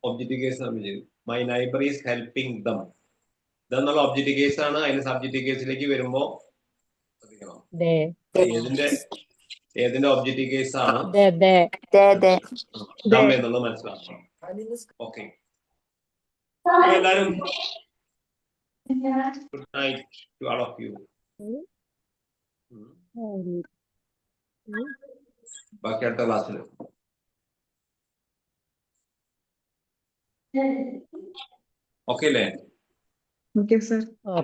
object case നമ്മൾ ചെയ്യും. My neighbour is helping them. ഇതെന്നുള്ള object case ആണ്. അതിന് subject കേസിലേക്ക് വരുമ്പോ ശ്രദ്ധിക്കണം. ഏതിന്റെ ഒബ്ജക്റ്റ് കേസ് ആണ് ദം എന്നുള്ളത് മനസ്സിലാക്കണം. ഓക്കെ, എല്ലാരും good night to all of you. ബാക്കി അടുത്ത ക്ലാസ്സിൽ. ഓക്കെ അല്ലേ? Okay, sir. Or